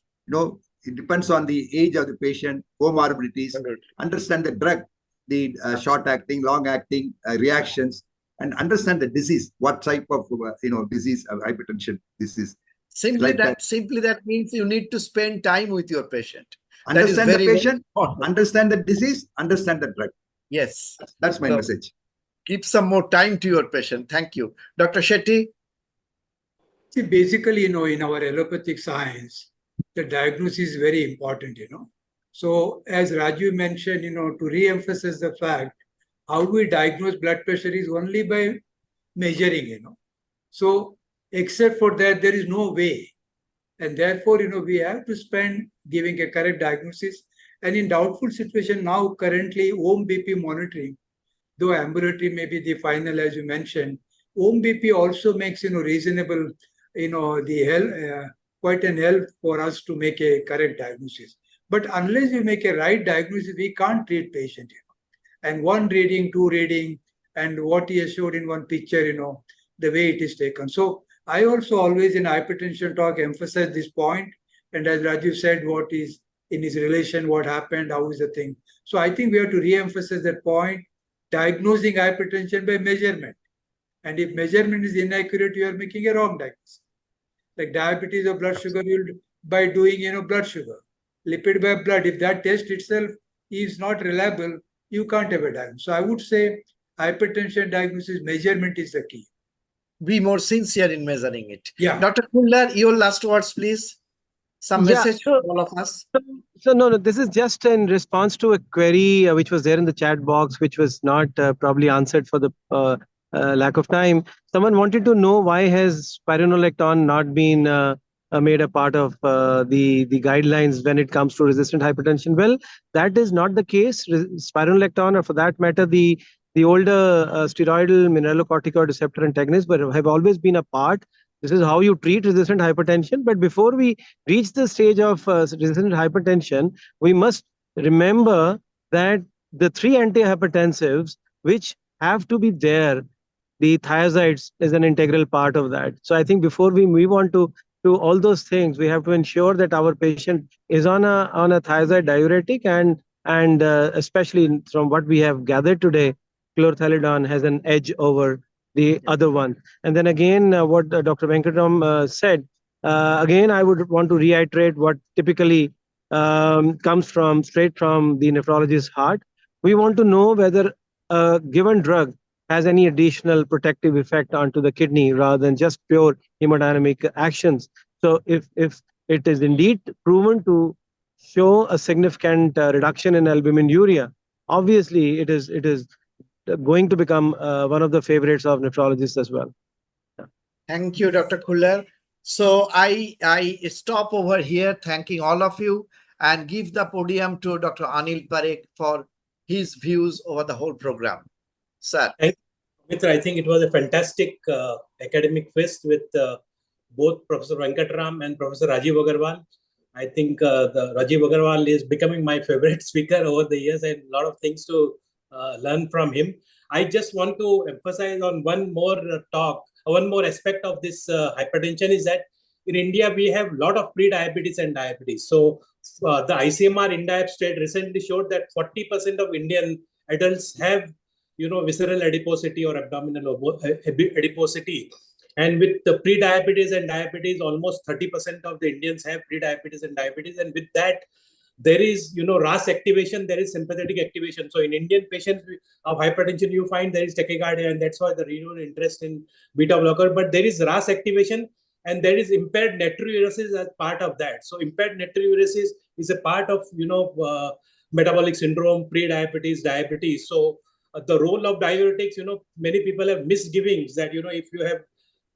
it depends on the age of the patient, comorbidities, understand the drug, the short-acting, long-acting reactions, and understand the disease, what type of disease, hypertension disease. Simply that means you need to spend time with your patient. Understand the patient, understand the disease, understand the drug. Yes. That's my message. Give some more time to your patient. Thank you. Dr. Shetty? See, basically, in our allopathic science, the diagnosis is very important, So as Raju mentioned, to re-emphasize the fact how we diagnose blood pressure is only by measuring, So except for that, there is no way. And therefore, we have to spend giving a correct diagnosis. And in doubtful situation now, currently, home BP monitoring, though ambulatory may be the final, as you mentioned, home BP also makes, reasonable, the help, quite an help for us to make a correct diagnosis. But unless we make a right diagnosis, we can't treat patient, And one reading, two reading, and what he has showed in one picture, the way it is taken. So I also always in hypertension talk emphasize this point. And as Rajiv said, what is in his relation, what happened, how is the thing. So I think we have to re-emphasize that point, diagnosing hypertension by measurement. And if measurement is inaccurate, you are making a wrong diagnosis. Like diabetes or blood sugar, by doing, blood sugar. Lipid by blood, if that test itself is not reliable, you can't have a diagnosis. So I would say hypertension diagnosis measurement is the key. Be more sincere in measuring it. Yeah. Dr. Kullar, your last words, please. Some message for all of us. So no, this is just in response to a query which was there in the chat box, which was not probably answered for the lack of time. Someone wanted to know why has spironolactone not been made a part of the guidelines when it comes to resistant hypertension. Well, that is not the case. Spironolactone, or for that matter, the older steroidal mineralocorticoid receptor antagonists have always been a part. This is how you treat resistant hypertension. But before we reach the stage of resistant hypertension, we must remember that the three antihypertensives which have to be there, the thiazides is an integral part of that. So I think before we move on to all those things, we have to ensure that our patient is on a thiazide diuretic, and especially from what we have gathered today, chlorthalidone has an edge over the other one. And then again, what Dr. Venkatam said, again, I would want to reiterate what typically comes straight from the nephrologist's heart. We want to know whether a given drug has any additional protective effect onto the kidney rather than just pure hemodynamic actions. So if it is indeed proven to show a significant reduction in albuminuria, obviously it is going to become one of the favorites of nephrologists as well. Thank you, Dr. Kullar. So I stop over here, thanking all of you, and give the podium to Dr. Anil Parikh for his views over the whole program. Sir. Thank you, Mitra. I think it was a fantastic academic fest with both Professor Venkatram and Professor Rajiv Agarwal. I think the Rajiv Agarwal is becoming my favorite speaker over the years, and a lot of things to learn from him. I just want to emphasize on one more aspect of this hypertension is that in India, we have a lot of pre-diabetes and diabetes. So the ICMR INDIAB state recently showed that 40% of Indian adults have, visceral adiposity or abdominal adiposity. And with the pre-diabetes and diabetes, almost 30% of the Indians have pre-diabetes and diabetes. And with that, there is, RAS activation, there is sympathetic activation. So in Indian patients of hypertension, you find there is tachycardia, and that's why the renewed interest in beta blocker. But there is RAS activation, and there is impaired natriuresis as part of that. So impaired natriuresis is a part of, metabolic syndrome, pre-diabetes, diabetes. So the role of diuretics, many people have misgivings that, if you have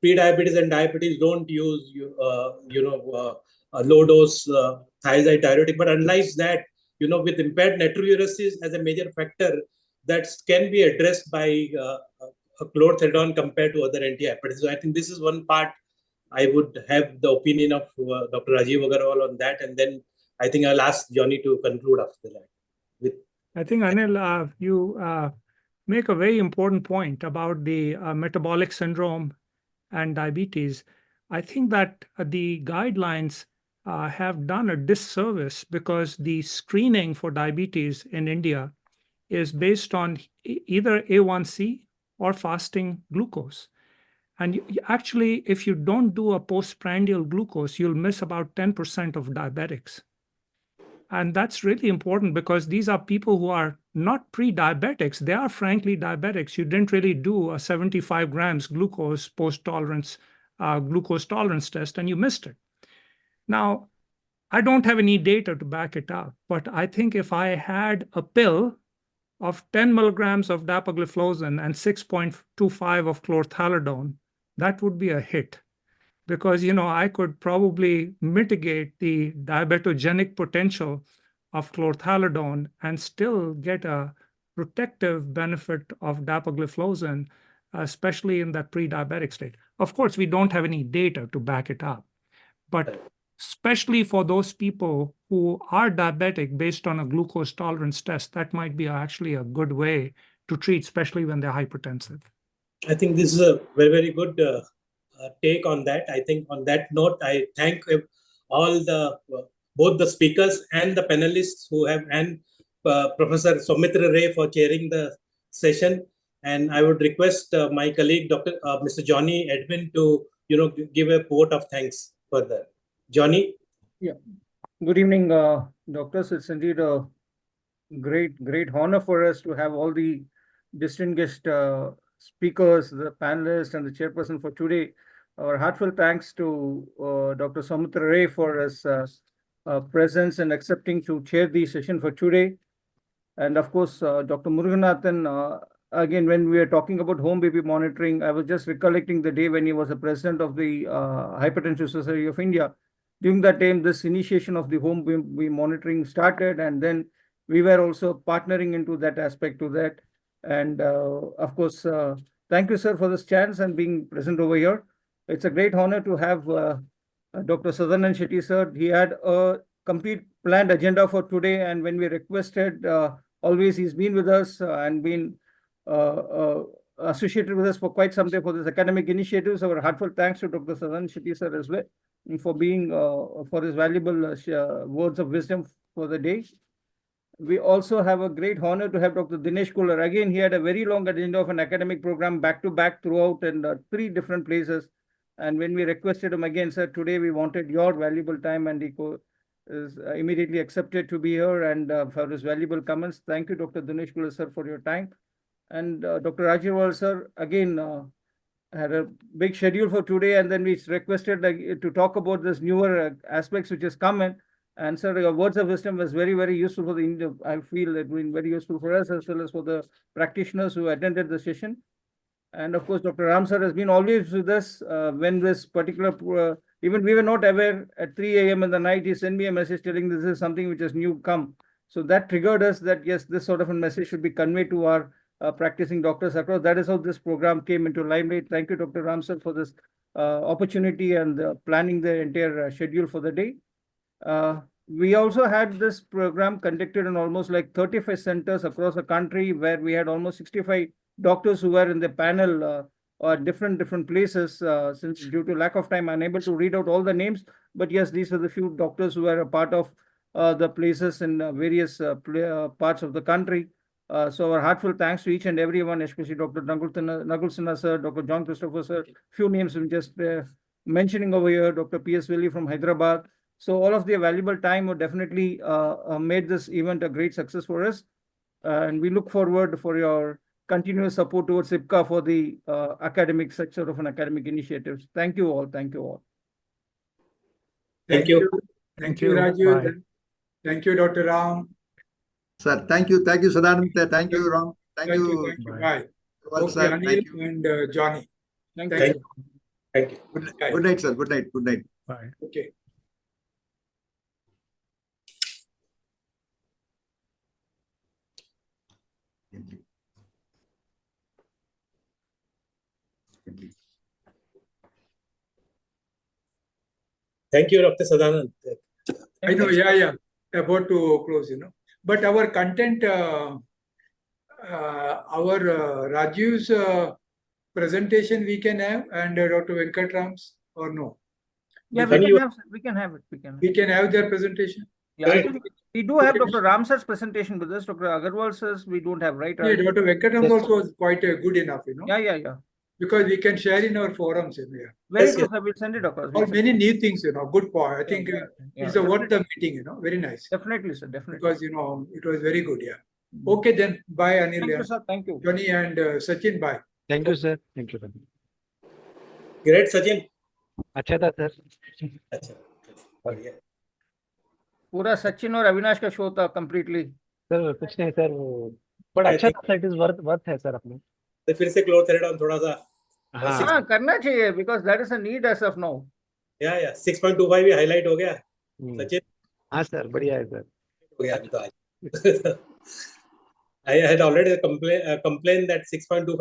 pre-diabetes and diabetes, don't use, low dose thiazide diuretic. But unlike that, with impaired natriuresis as a major factor, that can be addressed by chlorthalidone compared to other antihypertensives. So I think this is one part I would have the opinion of Dr. Rajiv Agarwal on that. And then I think I'll ask Johnny to conclude after that. I think, Anil, you make a very important point about the metabolic syndrome and diabetes. I think that the guidelines have done a disservice because the screening for diabetes in India is based on either A1C or fasting glucose. And actually, if you don't do a postprandial glucose, you'll miss about 10% of diabetics. And that's really important because these are people who are not pre-diabetics. They are frankly diabetics. You didn't really do a 75 grams glucose post-tolerance glucose tolerance test, and you missed it. Now, I don't have any data to back it up, but I think if I had a pill of 10 milligrams of dapagliflozin and 6.25 of chlorthalidone, that would be a hit. Because, I could probably mitigate the diabetogenic potential of chlorthalidone and still get a protective benefit of dapagliflozin, especially in that pre-diabetic state. Of course, we don't have any data to back it up, but especially for those people who are diabetic based on a glucose tolerance test, that might be actually a good way to treat, especially when they're hypertensive. I think this is a very, very good take on that. I think on that note, I thank all the both the speakers and the panelists who have, and Professor Soumitra Ray for chairing the session. And I would request my colleague, Mr. Johnny Edwin, to give a vote of thanks for that. Johnny. Yeah. Good evening, doctors. It's indeed a great honor for us to have all the distinguished speakers, the panelists, and the chairperson for today. Our heartfelt thanks to Dr. Soumitra Ray for his presence and accepting to chair the session for today. And of course, Dr. Muruganathan, again, when we are talking about home baby monitoring, I was just recollecting the day when he was the president of the Hypertension Society of India. During that time, this initiation of the home baby monitoring started, and then we were also partnering into that aspect to that. And of course, thank you, sir, for this chance and being present over here. It's a great honor to have Dr. Sadanand Shetty, sir. He had a complete planned agenda for today, and when we requested, always he's been with us and been associated with us for quite some time for this academic initiatives. Our heartfelt thanks to Dr. Sadanand Shetty, sir, as well, for being for his valuable words of wisdom for the day. We also have a great honor to have Dr. Dinesh Kular. Again, he had a very long agenda of an academic program back to back throughout in 3 different places. And when we requested him again, sir, today we wanted your valuable time, and he is immediately accepted to be here and for his valuable comments. Thank you, Dr. Dinesh Kular, sir, for your time. And Dr. Rajiv Agarwal, sir, again, had a big schedule for today, and then we requested to talk about this newer aspects which has come in. And sir, your words of wisdom was very, very useful for the, I feel it been very useful for us as well as for the practitioners who attended the session. And of course, Dr. Ram, sir, has been always with us when this particular, even we were not aware at 3 a.m. in the night, he sent me a message telling this is something which is new come. So that triggered us that, yes, this sort of a message should be conveyed to our practicing doctors across. That is how this program came into limelight. Thank you, Dr. Ram, sir, for this opportunity and planning the entire schedule for the day. We also had this program conducted in almost like 35 centers across the country, where we had almost 65 doctors who were in the panel or different places. Since due to lack of time, I'm unable to read out all the names. But yes, these are the few doctors who were a part of the places in various parts of the country. So our heartfelt thanks to each and everyone, especially Dr. Nagulsina, sir, Dr. John Christopher, sir. Few names I'm just mentioning over here, Dr. P.S. Willi from Hyderabad. So all of their valuable time would definitely made this event a great success for us. And we look forward for your continuous support towards IPCA for the academic sector of an academic initiatives. Thank you all. Thank you all. Thank you. Thank you, Raju. Thank you, Dr. Ram. Sir, thank you. Thank you, Sadanand. Thank you, Ram. Thank you. Thank you. Bye. Okay, Anil and Johnny. Thank you. Thank you. Good night, sir. Good night. Good night. Bye. Okay. Thank you, Dr. Sadanand. I know, yeah. About to close, But our content, our Rajiv's presentation we can have, and Dr. Venkatram's, or no? Yeah, we can have it. We can have their presentation. Yeah, I think we do have Dr. Ram sir's presentation with us. Dr. Agarwal says we don't have, right? Yeah, Dr. Venkatram also was quite good enough, Yeah. Because we can share in our forums. Very good, sir. We'll send it across. Or many new things, good point. I think it's a worth the meeting, very nice. Definitely, sir. Definitely. Because, it was very good, yeah. Okay, then. Bye, Anil. Thank you, sir. Thank you. Johnny and Sachin, bye. Thank you, sir. Thank you. Great, Sachin. अच्छा था sir. अच्छा, बढ़िया. पूरा सचिन और अविनाश का show था completely. Sir कुछ नहीं सर, वो बट I अच्छा think- था, इट इज वर्थ है सर अपने। तो फिर से क्लोरथेरेडॉन थोड़ा सा हाँ हाँ करना चाहिए because that is a need as of now. या 6.25 भी हाईलाइट हो गया सचिन, हाँ सर, बढ़िया है सर। हो गया अभी तो आज। I had already complained that 6.25